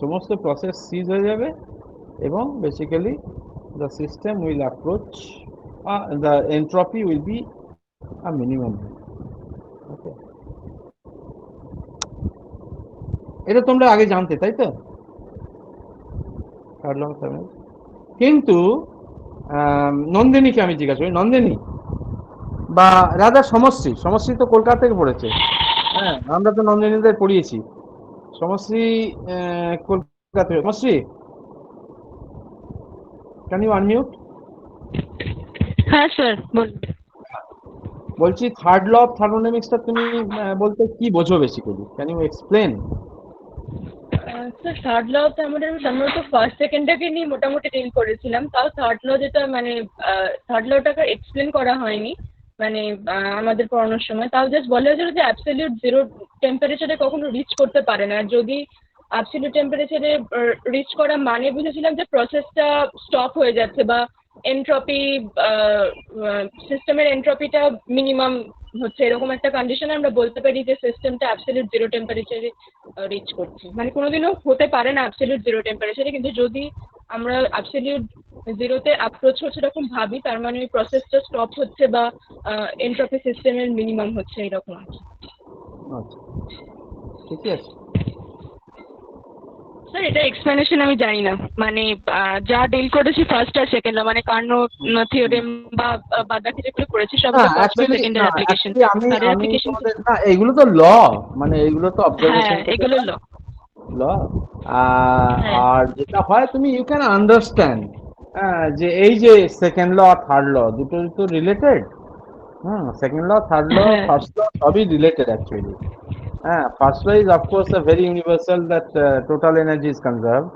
সমস্ত process সিজ হয়ে যাবে এবং basically the system will approach the entropy will be a minimum. Okay. এটা তোমরা আগে জানতে তাই তো কিন্তু নন্দিনীকে আমি জিজ্ঞাসা করি নন্দিনী বা রাধা সমশ্রী তো কলকাতা থেকে পড়েছে হ্যাঁ আমরা তো নন্দিনীদের পড়িয়েছি সমশ্রী কলকাতা থেকে সমশ্রী ক্যান ইউ আনমিউট হ্যাঁ স্যার বলুন। বলছি থার্ড ল অফ থার্মোডাইনামিক্সটা তুমি বলতে কি বোঝো basically can you explain sir third law of thermodynamics আমরা তো ফার্স্ট সেকেন্ডটাকে নিয়ে মোটামুটি ডিল করেছিলাম, তাও থার্ড ল যেটা মানে থার্ড লটাকে এক্সপ্লেন করা হয়নি মানে আমাদের পড়ানোর সময়, তাও জাস্ট বলা হয়েছিল যে অ্যাবসলিউট জিরো টেম্পারেচারে কখনো রিচ করতে পারে না, যদি অ্যাবসলিউট টেম্পারেচারে রিচ করা মানে বুঝেছিলাম যে প্রসেসটা স্টপ হয়ে যাচ্ছে বা এনট্রপি সিস্টেমের এনট্রপিটা মিনিমাম হচ্ছে, এরকম একটা কন্ডিশনে আমরা বলতে পারি যে সিস্টেমটা অ্যাবসলিউট জিরো টেম্পারেচারে রিচ করছে। মানে কোনোদিনও হতে পারে না অ্যাবসলিউট জিরো টেম্পারেচারে, কিন্তু যদি আমরা অ্যাবসলিউট জিরোতে অ্যাপ্রোচ হচ্ছে এরকম ভাবি তার মানে ওই প্রসেসটা স্টপ হচ্ছে বা এনট্রপি সিস্টেমের মিনিমাম হচ্ছে এরকম আছে। আচ্ছা ঠিকই আছে স্যার এটা এক্সপ্লেনেশন আমি জানি না, মানে যা ডিল করেছি ফার্স্ট আর সেকেন্ড ল মানে কার্নো থিওরেম বা বাদবাকি যেগুলো করেছি সব ফার্স্ট বা সেকেন্ডের অ্যাপ্লিকেশন। তার অ্যাপ্লিকেশন না এগুলো তো ল মানে এগুলো তো অবজারভেশন হ্যাঁ এগুলো ল ল আর যেটা হয় তুমি ইউ ক্যান আন্ডারস্ট্যান্ড যে এই যে সেকেন্ড ল আর থার্ড ল দুটো তো related second law third law first law সবই related actually first law is of course a very universal that total energy is conserved.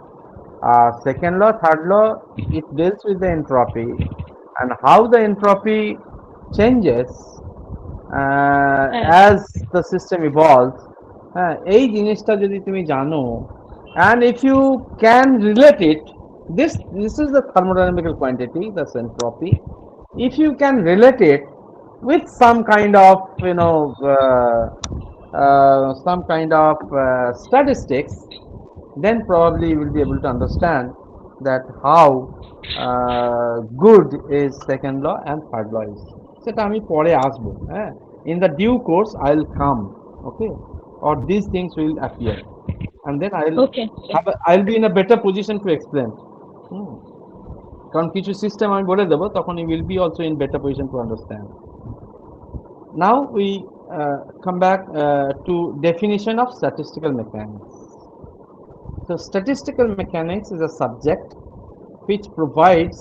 Second law, third law, it deals with the entropy and how the entropy changes as the system evolves. এই জিনিসটা যদি তুমি জানো and if you can relate it, this is the thermodynamical quantity, that's entropy. If you can relate it with some kind of some kind of statistics, then probably you will be able to understand that how good is second law and third law is. সেটা আমি পরে আসবো in the due course I will come, okay, or these things will appear and then I will be in a better position to explain. কারণ কিছু system আমি বলে দেবো তখন you will be also in better position to understand. Now we come back to definition of statistical mechanics. So statistical mechanics is a subject which provides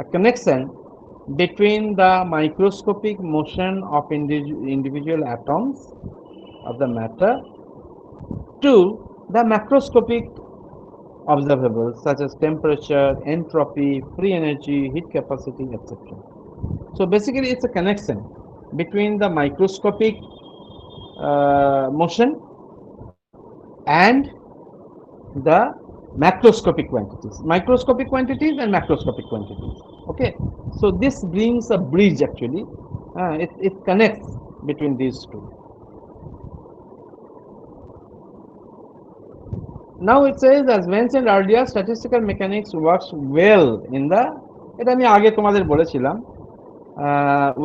a connection between the microscopic motion of individual atoms of the matter to the macroscopic observables such as temperature, entropy, free energy, heat capacity, etc. So basically it's a connection between the microscopic motion and the macroscopic quantities, and macroscopic quantities. Okay, so this brings a bridge actually, it connects between these two. Now it says, as mentioned earlier, statistical mechanics works well in the, এটা আমি আগে তোমাদের বলেছিলাম,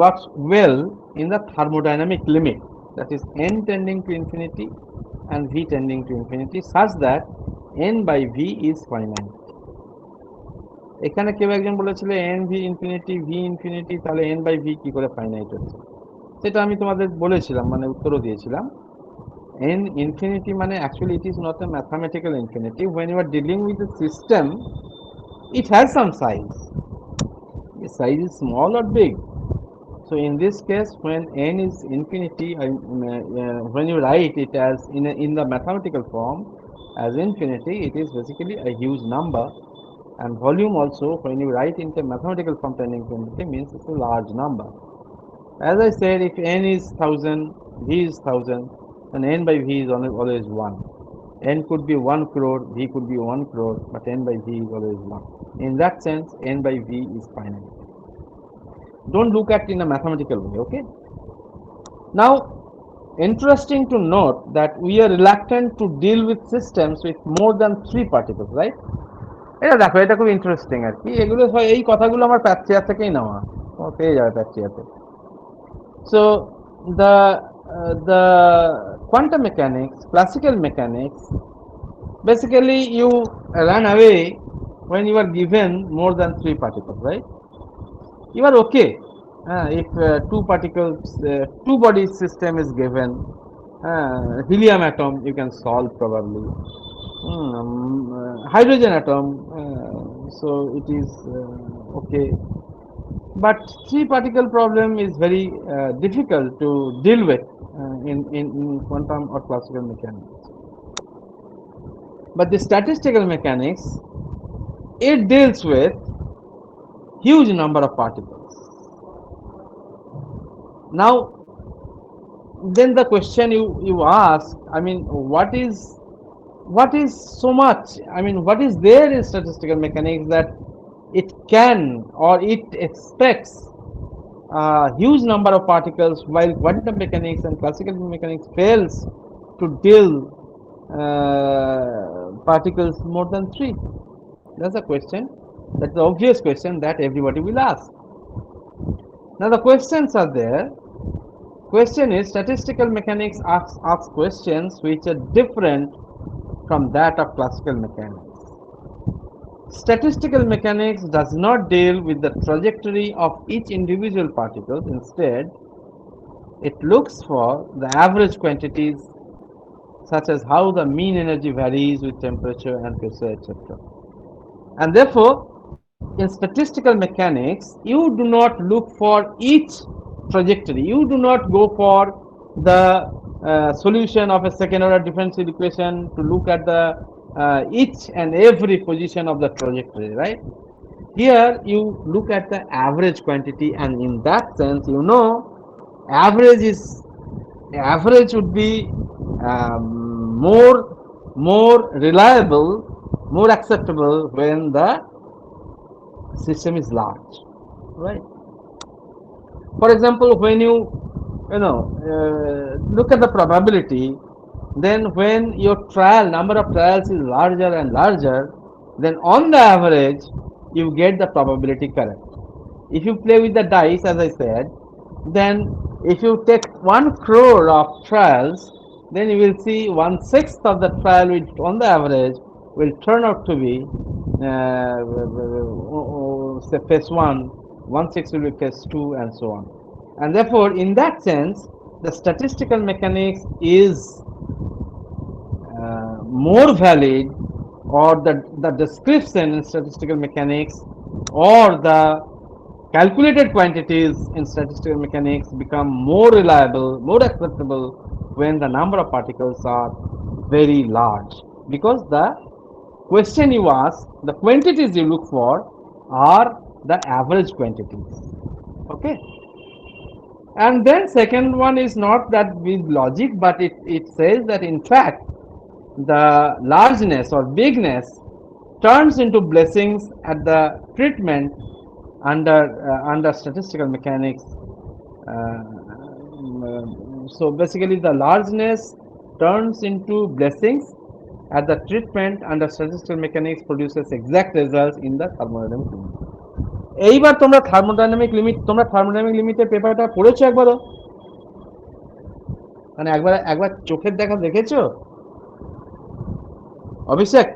works well in the thermodynamic limit, that is n tending to infinity and v tending to infinity, such that n by v is finite. এখানে কেউ একজন বলেছিল n v infinity v infinity, তাহলে n by v কি করে finite হচ্ছে, সেটা আমি তোমাদের বলেছিলাম, মানে উত্তরও দিয়েছিলাম। n infinity মানে actually it is not a mathematical infinity. When you are dealing with a system, it has some size. The size is small or big. So in this case, when n is infinity, when you write it as in the mathematical form as infinity, it is basically a huge number. And volume also, when you write into mathematical form tending to infinity, means it's a large number. As I said, if n is 1000, v is 1000, then n by v is always 1. n could be 1 crore, v could be 1 crore, but n by v is always 1. In that sense, n by v is finite. Don't look at it in a mathematical way, okay? Now, interesting to note that we are reluctant to deal with systems with more than 3 particles, right? এটা দেখো, এটা খুব interesting আর কি। এগুলো এই কথাগুলো আমার প্যাথিয়ার থেকেই নেওয়া, তোমার পেয়ে যাবে প্যাথিয়াতে। So the quantum mechanics, classical mechanics, basically you run away when you are given more than 3 particles, right? You are okay if 2 particles, 2 body system is given, helium atom you can solve probably, hydrogen atom, so it is okay. But 3 particle problem is very difficult to deal with in quantum or classical mechanics. But the statistical mechanics, it deals with huge number of particles. Now, then the question you ask, I mean, what is so much? I mean, what is there in statistical mechanics that it can or it expects a huge number of particles, while quantum mechanics and classical mechanics fails to deal particles more than 3? That's a question. That's the obvious question that everybody will ask. Now the questions are there. Question is, statistical mechanics asks questions which are different from that of classical mechanics. Statistical mechanics does not deal with the trajectory of each individual particle. Instead, it looks for the average quantities, such as how the mean energy varies with temperature and pressure, etc. And therefore, in statistical mechanics, you do not look for each trajectory. You do not go for the solution of a second order differential equation to look at the each and every position of the trajectory, right? Here you look at the average quantity, and in that sense, you know, average would be more reliable, more acceptable when the system is large, right? For example, when you look at the probability, then when your number of trials is larger and larger, then on the average you get the probability correct. If you play with the dice, as I said, then if you take 1 crore of trials, then you will see 1/6 of the trial which on the average will turn out to be say phase 1, 1/6 will be phase 2, and so on. And therefore, in that sense, the statistical mechanics is more valid, or the description in statistical mechanics or the calculated quantities in statistical mechanics become more reliable, more acceptable when the number of particles are very large, because the question you ask, the quantities you look for are the average quantities, okay? And then second one is not that with logic, but it says that in fact the largeness or bigness turns into blessings at the treatment under statistical mechanics. So basically the largeness turns into blessings at the treatment under statistical mechanics produces exact results in the thermodynamic limit. এইবার তোমরা thermodynamic লিমিটের পেপারটা পড়েছো একবারও? মানে একবার চোখের দেখা দেখেছো অভিষেক?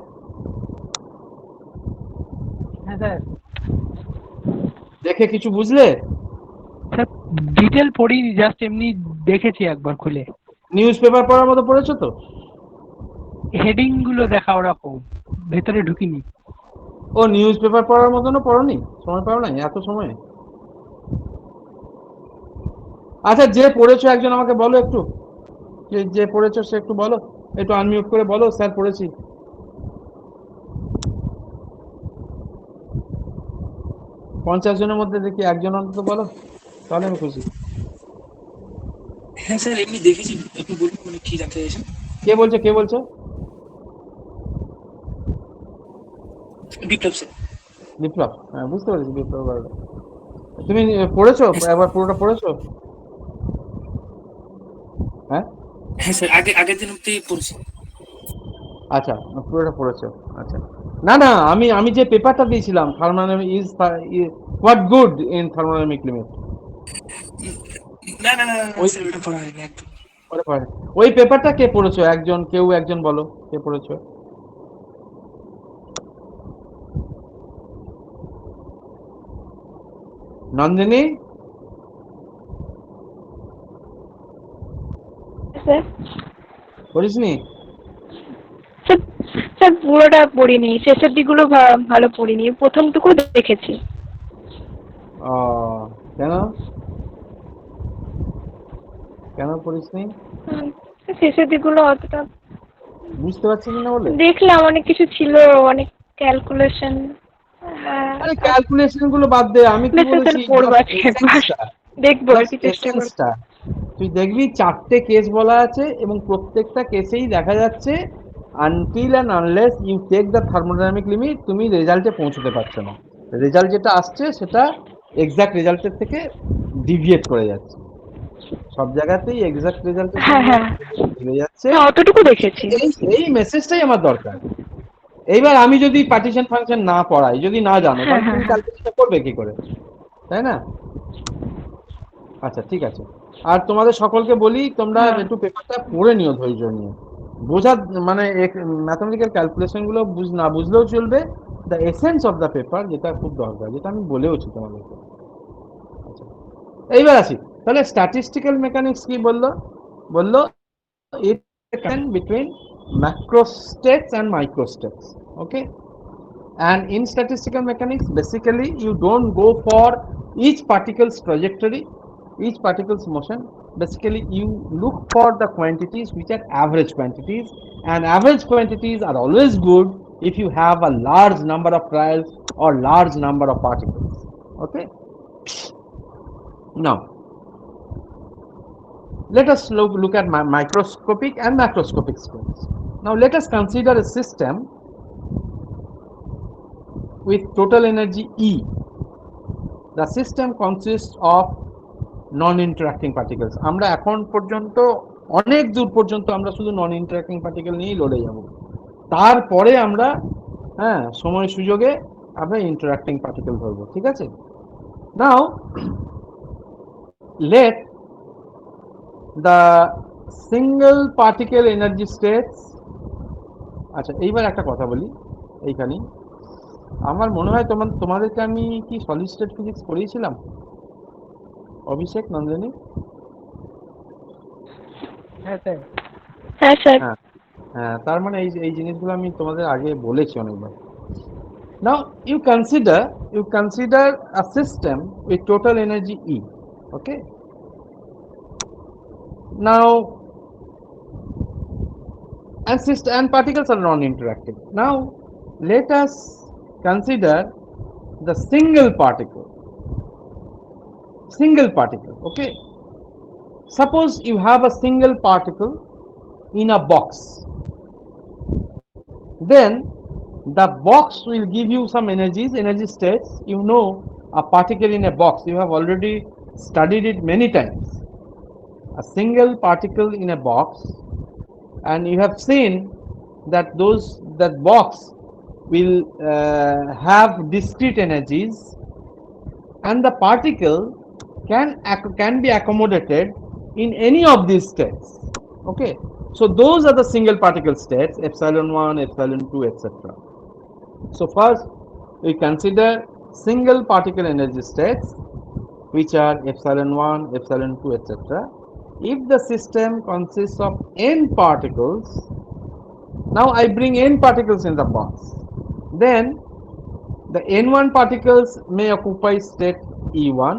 হ্যাঁ স্যার। দেখে কিছু বুঝলে? স্যার ডিটেল পড়িনি, জাস্ট এমনি দেখেছি একবার খুলে। নিউজ পেপার পড়ার মতো পড়েছো তো? হেডিং গুলো দেখা ওরকম, ভেতরে ঢুকিনি। ও নিউজ পেপার পড়ার মতনও পড়োনি? সময় পাও নাই এত সময়? আচ্ছা, যে পড়েছো একজন আমাকে বলো একটু, যে পড়েছো সে একটু বলো, একটু আনমিউট করে বলো স্যার পড়েছি। 50 জনের মধ্যে দেখি একজন অন্তত বলো, তাহলে আমি খুশি। হ্যাঁ স্যার এমনি দেখেছি, আপনি বলুন মানে কি জানতে চাইছেন? কে বলছো? বিপ্লব স্যার। বিপ্লব, হ্যাঁ বুঝতে পেরেছি বিপ্লব বারোটা। তুমি পড়েছো একবার পুরোটা পড়েছো? হ্যাঁ হ্যাঁ স্যার, আগের দিন অব্দি পড়ছি। আচ্ছা, পুরোটা পড়েছো। আচ্ছা, না না, আমি যে পেপারটা দিয়েছিলাম, thermodynamic is what good in thermodynamic limit, না না না না, ওই স্যার ওটা পড়া হয়নি একদম। ওই পেপারটা কে পড়েছো? কেউ একজন বলো, কে পড়েছো? নন্দিনী, স্যার পড়িসনি? স্যার স্যার পুরোটা পড়িনি, শেষের দিকগুলো ভালো পড়িনি, প্রথমটুকু দেখেছি। ও, কেন কেন পড়িসনি? শেষের দিকগুলো অতটা বুঝতে পারছিস না বলে? দেখলাম, অনেক কিছু ছিল, অনেক ক্যালকুলেশন। আরে ক্যালকুলেশন গুলো বাদ দে, আমি কি বলেছি, পড়বো আজকে একবার, দেখবো আর কি, চেষ্টা করবো। এসেন্সটা তুই দেখবি 4টে কেস বলা আছে এবং প্রত্যেকটা কেসেই দেখা যাচ্ছে until and unless you take the thermodynamic limit তুমি রেজাল্টে পৌঁছতে পারছো না। রেজাল্ট যেটা আসছে সেটা এক্সাক্ট রেজাল্টের থেকে ডিভিয়েট করে যাচ্ছে, সব জায়গাতেই এক্সাক্ট রেজাল্টের হ্যাঁ হ্যাঁ চলে যাচ্ছে। হ্যাঁ, অতটুকু দেখেছি। এই মেসেজটাই আমার দরকার। এইবার আমি যদি পার্টিশন ফাংশন না পড়াই, যদি না জানো, হ্যাঁ, তাহলে তুমি হ্যাঁ। ক্যালকুলেশন করবে কি করে, তাই না? আচ্ছা ঠিক আছে, আর তোমাদের সকলকে বলি তোমরা হ্যাঁ। একটু পেপারটা পড়ে নিও ধৈর্য নিয়ে, বোঝার মানে ম্যাথমেটিক্যাল ক্যালকুলেশন গুলো না বুঝলেও চলবে, the essence of the paper যেটা খুব দরকার, যেটা আমি বলেওছি তোমাদেরকে। আচ্ছা, এইবার আসি, তাহলে স্ট্যাটিস্টিক্যাল মেকানিক্স কি বললো it can between macrostates and microstates, okay? And in statistical mechanics, basically you don't go for each particle's trajectory, each particle's motion. Basically you look for the quantities which are average quantities, and average quantities are always good if you have a large number of trials or large number of particles, okay? Now let us look at microscopic and macroscopic scales. Now let us consider a system with total energy E. The system consists of non-interacting particles. আমরা এখন পর্যন্ত অনেক দূর পর্যন্ত আমরা শুধু নন interacting particle নিয়েই লড়ে যাব, তারপরে আমরা সময় সুযোগে আমরা ইন্টারাক্টিং পার্টিকেল ধরবো, ঠিক আছে? নাও let the single particle energy states, আচ্ছা এইবার একটা কথা বলি এইখানে, আমার মনে হয় তোমাদেরকে আমি কি সলিড স্টেট ফিজিক্স পড়িয়েছিলাম? অভিষেক, নন্দিনী? হ্যাঁ স্যার। হ্যাঁ স্যার। হ্যাঁ, তার মানে এই জিনিসগুলো আমি তোমাদের আগে বলেছি অনেকবার। Now you consider a system with total energy E, okay? Now and particles are non-interacting. Now let us consider the single particle, okay? Suppose you have a single particle in a box, then the box will give you some energy states. You know a particle in a box, you have already studied it many times. A single particle in a box, and you have seen that that box will have discrete energies, and the particle can be accommodated in any of these states, okay? So those are the single particle states, epsilon 1, epsilon 2, etc. So first we consider single particle energy states, which are epsilon 1, epsilon 2, etc. If the system consists of n particles, now I bring n particles in the box, then the n1 particles may occupy state E1.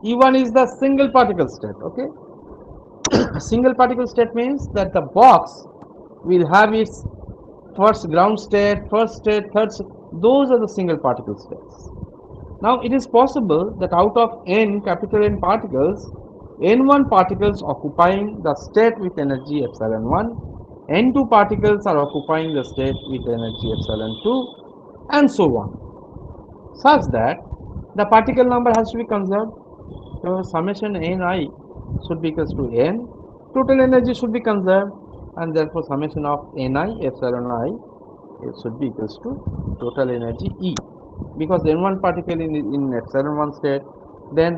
E1 is the single particle state, okay? Single particle state means that the box will have its first ground state, first state, third state. Those are the single particle states. Now it is possible that out of n, capital N particles, n1 particles occupying the state with energy epsilon 1, n2 particles are occupying the state with energy epsilon 2, and so on, such that the particle number has to be conserved. So summation ni should be equals to n, total energy should be conserved, and therefore summation of ni epsilon I it should be equals to total energy E, because n1 particle in epsilon 1 state, then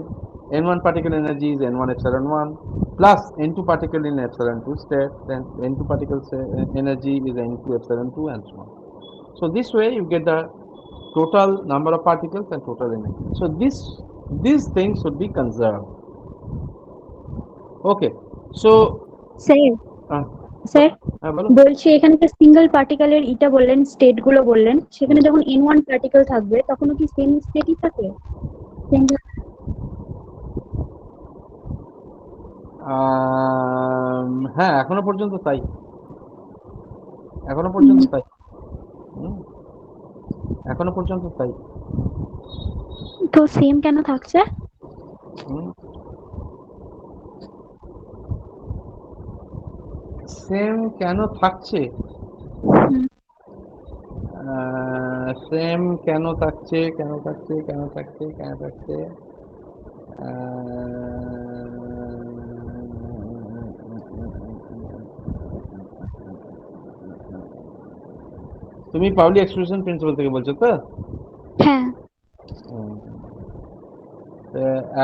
n1 particle energy is n1 epsilon 1 plus n2 particle in epsilon 2 state, then n2 particle energy is n2 epsilon 2 and so on. So this way you get the total number of particles and total energy. So these things should be conserved. Okay, so sir বলছি এখানে একটা single পার্টিকেলের ইটা বললেন, state গুলো বললেন, সেখানে যখন n1 particle থাকবে তখন কি সেম স্টেটই থাকে? হ্যাঁ, এখনো পর্যন্ত তাই, এখনো পর্যন্ত তাই, এখনো পর্যন্ত তাই। তো সেম কেন থাকছে? সেম কেন থাকছে? সেম কেন থাকছে, কেন থাকছে, কেন থাকছে, কেন থাকছে? তুমি পাউলি এক্সক্লুশন প্রিন্সিপাল থেকে বলছো তো? হ্যাঁ।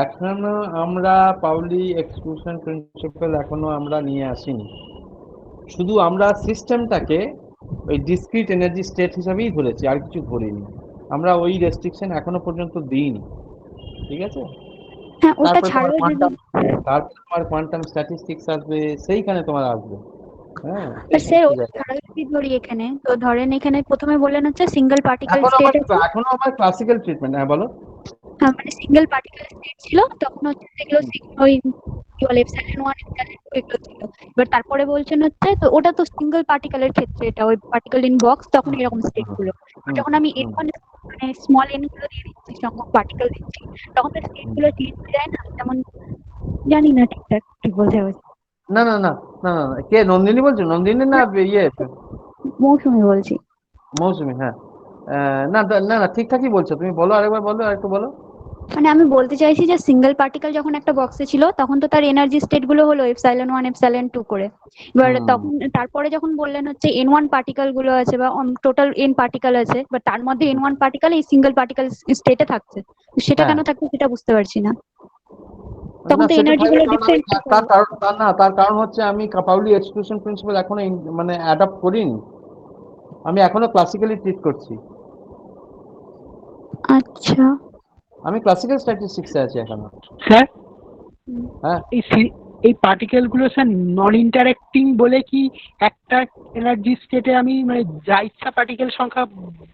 এখনো আমরা পাউলি এক্সক্লুশন প্রিন্সিপাল এখনো আমরা নিয়ে আসিনি, শুধু আমরা সিস্টেমটাকে ওই ডিসক্রিট এনার্জি স্টেট হিসাবেই ধরেছি, আর কিছু ধরিনি আমরা, ওই রেস্ট্রিকশন এখনো পর্যন্ত দিইনি, ঠিক আছে? তারপর তোমার কোয়ান্টাম স্ট্যাটিস্টিক্স আসবে, সেইখানে তোমার আসবে। হ্যাঁ ধরি এখানে তো ধরেন এখানে প্রথমে বললেন হচ্ছে সিঙ্গেল পার্টিকেল স্টেট, এখনো আমার ক্লাসিক্যাল ট্রিটমেন্ট। হ্যাঁ বলো। মানে সিঙ্গেল পার্টিকেল স্টেট ছিল, তখন হচ্ছে সেগুলো ওই কি বলে এপসাইলন 1 এপসাইলন 2 এগুলো ছিল। এবার তারপরে বলছেন হচ্ছে তো ওটা তো সিঙ্গেল পার্টিকেলের ক্ষেত্রে, এটা ওই পার্টিকেল ইন বক্স, তখন এরকম স্টেট গুলো। যখন আমি n1 মানে স্মল n গুলো দিয়ে দিচ্ছি, সংখ্যক পার্টিকেল দিচ্ছি, তখন তো স্টেট গুলো চেঞ্জ হয়ে যায় না? যেমন জানি না ঠিকঠাক কি বলতে হবে। না না না না না, কে নন্দিনী বলছো? নন্দিনী না ইয়ে মৌসুমী বলছি। মৌসুমী, হ্যাঁ। না না না, ঠিকঠাকই বলছো তুমি, বলো আরেকবার, বলো আরেকটু বলো। মানে আমি বলতে চাইছি যে সিঙ্গেল পার্টিকেল যখন একটা বক্সে ছিল তখন তো তার এনার্জি স্টেট গুলো হলো এপসাইলন 1 এপসাইলন 2 করে। এবার তখন তারপরে যখন বললেন হচ্ছে n1 পার্টিকেল গুলো আছে বা টোটাল n পার্টিকেল আছে, বাট তার মধ্যে n1 পার্টিকেল এই সিঙ্গেল পার্টিকেল স্টেটে থাকছে, সেটা কেন থাকছে সেটা বুঝতে পারছি না। তখন তো এনার্জি গুলো ডিফারেন্ট। তার কারণ হচ্ছে আমি পাউলি এক্সক্লুশন প্রিন্সিপাল এখনো মানে অ্যাডাপ্ট করিনি, আমি এখনো ক্লাসিক্যালি ট্রিট করছি। আচ্ছা, আমি ক্লাসিক্যাল স্ট্যাটিস্টিক্সে আছি এখনো। স্যার হ্যাঁ, এই পার্টিকেল গুলো স্যার নন ইন্টারেক্টিং বলে কি একটা এনার্জি স্টেটে আমি মানে যা ইচ্ছা পার্টিকেল সংখ্যা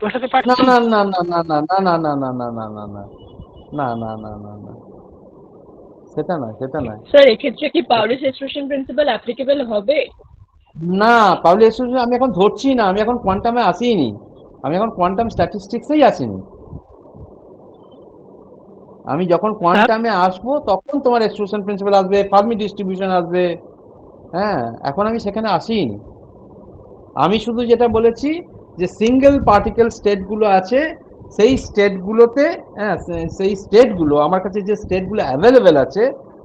বসাতে পারছি? না না না না না না না না না না না না না না না না না না, সেটা নয়, সেটা নয় স্যার। এক্ষেত্রে কি পাউলিস এক্সক্লুশন প্রিন্সিপাল অ্যাপ্লিকেবল হবে? না, পাউলি এক্সক্লুশন আমি এখন ধরছি না, আমি এখন কোয়ান্টামে আসিনি, আমি এখন কোয়ান্টাম স্ট্যাটিস্টিক্সেই আসিনি। আমি যখন কোয়ান্টামে আসবো তখন তোমার এক্সক্লুশন প্রিন্সিপাল আসবে, ফার্মি ডিস্ট্রিবিউশন আসবে। হ্যাঁ, এখন আমি সেখানে আসিনি। আমি শুধু যেটা বলেছি যে সিঙ্গেল পার্টিকেল স্টেটগুলো আছে, সেই স্টেটগুলোতে, হ্যাঁ সেই স্টেটগুলো আমার কাছে যে স্টেটগুলো অ্যাভেলেবেল আছে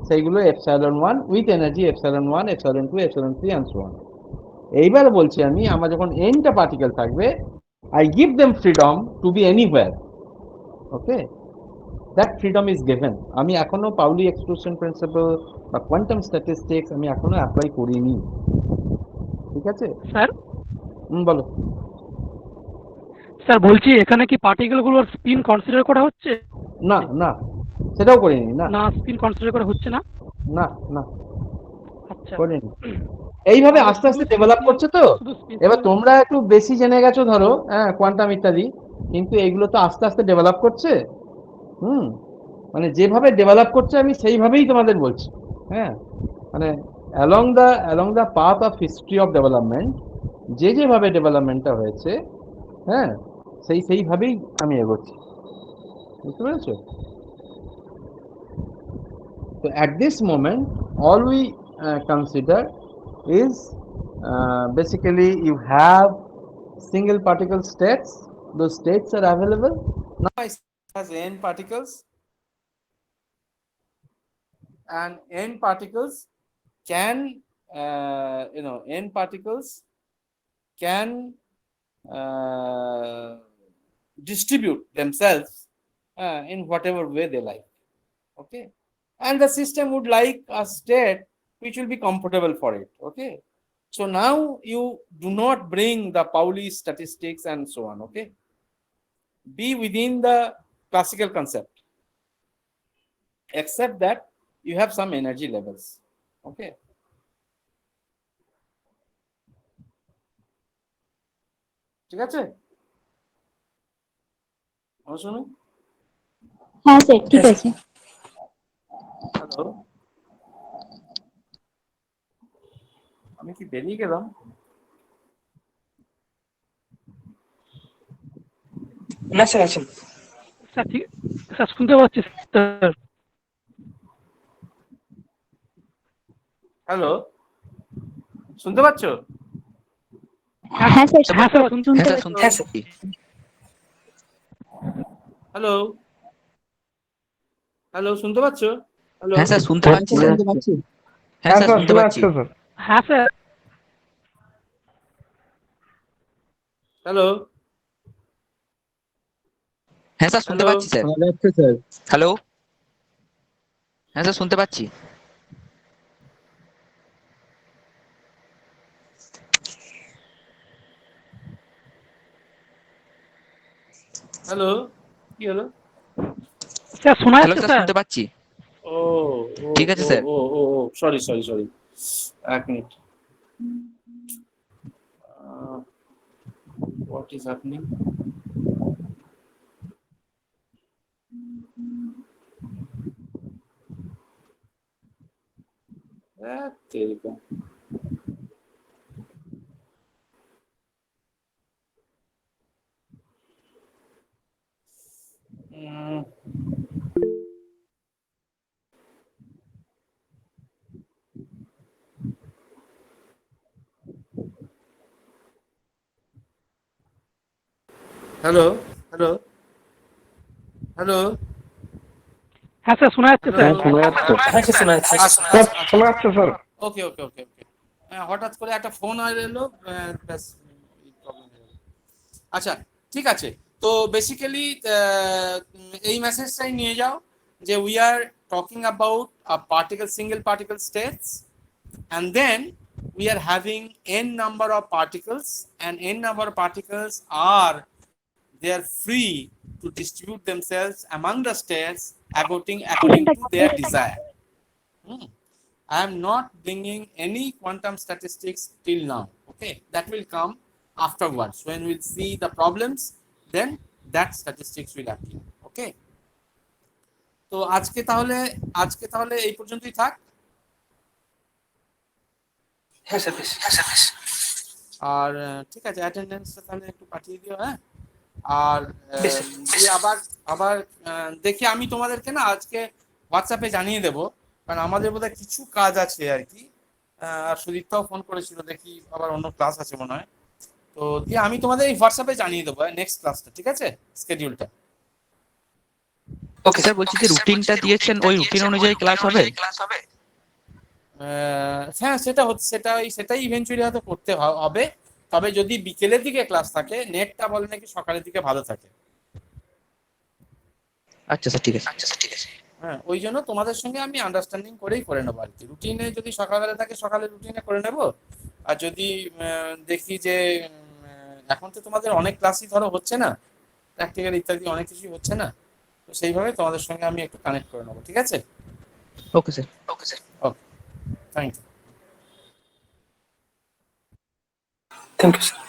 সেইগুলো epsilon 1 with energy epsilon 1 epsilon 2 epsilon 3 and so on. এইবার বলছি আমি, আমার যখন এনটা পার্টিকেল থাকবে, I give them freedom to be anywhere. Okay, that freedom is given. আমি এখনো পাউলি এক্সক্লুশন প্রিন্সিপাল বা কোয়ান্টাম স্ট্যাটিস্টিক্স আমি এখনো অ্যাপ্লাই করিনি, ঠিক আছে স্যার? বলো। স্যার বলছি এখানে কি পার্টিকেল গুলোর স্পিন কনসিডার করা হচ্ছে? না না, সেটাও করিনি। না না, স্পিন কনসিডার করা হচ্ছে না। না না, আচ্ছা, করিনি। এইভাবে আস্তে আস্তে ডেভেলপ করছে তো। এবার তোমরা একটু বেশি জেনে গেছো ধরো, হ্যাঁ কোয়ান্টাম ইত্যাদি, কিন্তু এইগুলো তো আস্তে আস্তে ডেভেলপ করছে। মানে যেভাবে ডেভেলপ করছে আমি সেইভাবেই তোমাদের বলছি। হ্যাঁ, মানে along the path of history of development, যেভাবে ডেভেলপমেন্টটা হয়েছে, হ্যাঁ সেইভাবেই আমি এগোচ্ছি, বুঝতে পেরেছো? So at this moment, all we consider is basically you have single particle states those states are available. Now it has n particles, and n particles can n particles can distribute themselves in whatever way they like. Okay, and the system would like a state which will be comfortable for it. Okay, so now you do not bring the Pauli statistics and so on. Okay, be within the classical concept, except that you have some energy levels. Okay, ঠিক আছে? শুনুন, হ্যাঁ sir ঠিক আছে। Hello, আমি কি বেরিয়ে গেলাম? না স্যার আছেন। স্যার ঠিক স্যার শুনতে পাচ্ছি স্যার। হ্যালো, শুনতে পাচ্ছ? হ্যাঁ স্যার হ্যাঁ স্যার শুনতে হ্যাঁ স্যার পাচ্ছি। শুনতে হ্যাঁ স্যার। পাচ্ছি। হ্যালো, হ্যালো, শুনতে পাচ্ছ? হ্যালো, হ্যাঁ স্যার শুনতে পাচ্ছি স্যার। হ্যাঁ স্যার শুনতে পাচ্ছি। হ্যাঁ স্যার। হ্যালো, হ্যাঁ স্যার শুনতে হ্যালো, পাচ্ছি স্যার। হ্যালো, হ্যাঁ স্যার শুনতে পাচ্ছি। হ্যালো, কি হলো? স্যার শোনা হ্যালো যাচ্ছে স্যার স্যার? শুনতে পাচ্ছি। ও ও ঠিক আছে ও স্যার। ও ও ও সরি সরি সরি, এক মিনিট। What is happening? তেরিকা। হ্যালো, হ্যালো, হ্যালো, হ্যাঁ স্যার শোনা যাচ্ছে স্যার। হ্যাঁ স্যার শোনা যাচ্ছে। শোনা যাচ্ছে স্যার। ওকে ওকে ওকে ওকে। হঠাৎ করে একটা ফোন হয়ে এলো, ব্যাস প্রবলেম হয়ে গেল। আচ্ছা, ঠিক আছে। তো বেসিক্যালি এই মেসেজটাই নিয়ে যাও যে we are talking about a particle, single particle states, and then we are having n number of particles, and n number of particles are, they are free to distribute themselves among the states according to their desire. I am not bringing any quantum statistics till now. Okay, that will come afterwards when we'll see the problems, then that statistics will appear. Okay, তো আজকে তাহলে এই পর্যন্তই থাক। হ্যাঁ sir বেশ। আর ঠিক আছে, অ্যাটেন্ডেন্সটা তাহলে একটু পাঠিয়ে দিও। হ্যাঁ, আর বেশ। দিয়ে আবার দেখি আমি তোমাদেরকে না আজকে হোয়াটসঅ্যাপে জানিয়ে দেবো, কারণ আমাদের বোধহয় কিছু কাজ আছে আর কি। আর সুদীপ্তাও ফোন করেছিল, দেখি আবার অন্য ক্লাস আছে মনে হয়। তো দিয়ে আমি তোমাদের এই হোয়াটসঅ্যাপে জানিয়ে দেবো নেক্সট ক্লাসটা, ঠিক আছে, স্কেডিউলটা। ওকে স্যার, বলছি যে রুটিনটা দিয়েছেন ওই রুটিন অনুযায়ী ক্লাস হবে? হ্যাঁ, সেটাই ইভেন্চুয়ালি হয়তো করতে হবে। তবে যদি বিকেলের দিকে ক্লাস থাকে, নেটটা বলে নাকি সকালের দিকে ভালো থাকে। আচ্ছা স্যার ঠিক আছে। হ্যাঁ, ওই জন্য তোমাদের সঙ্গে আমি আন্ডারস্ট্যান্ডিং করেই করে নেবো আর কি। রুটিনে যদি সকালবেলা থাকে সকালের রুটিনে করে নেবো, আর যদি দেখি যে এখন তো তোমাদের অনেক ক্লাসই ধরো হচ্ছে না, প্র্যাকটিক্যাল ইত্যাদি অনেক কিছুই হচ্ছে না, তো সেইভাবে তোমাদের সঙ্গে আমি একটু কানেক্ট করে নেবো, ঠিক আছে? Okay sir. Okay, thank you. Thank you sir.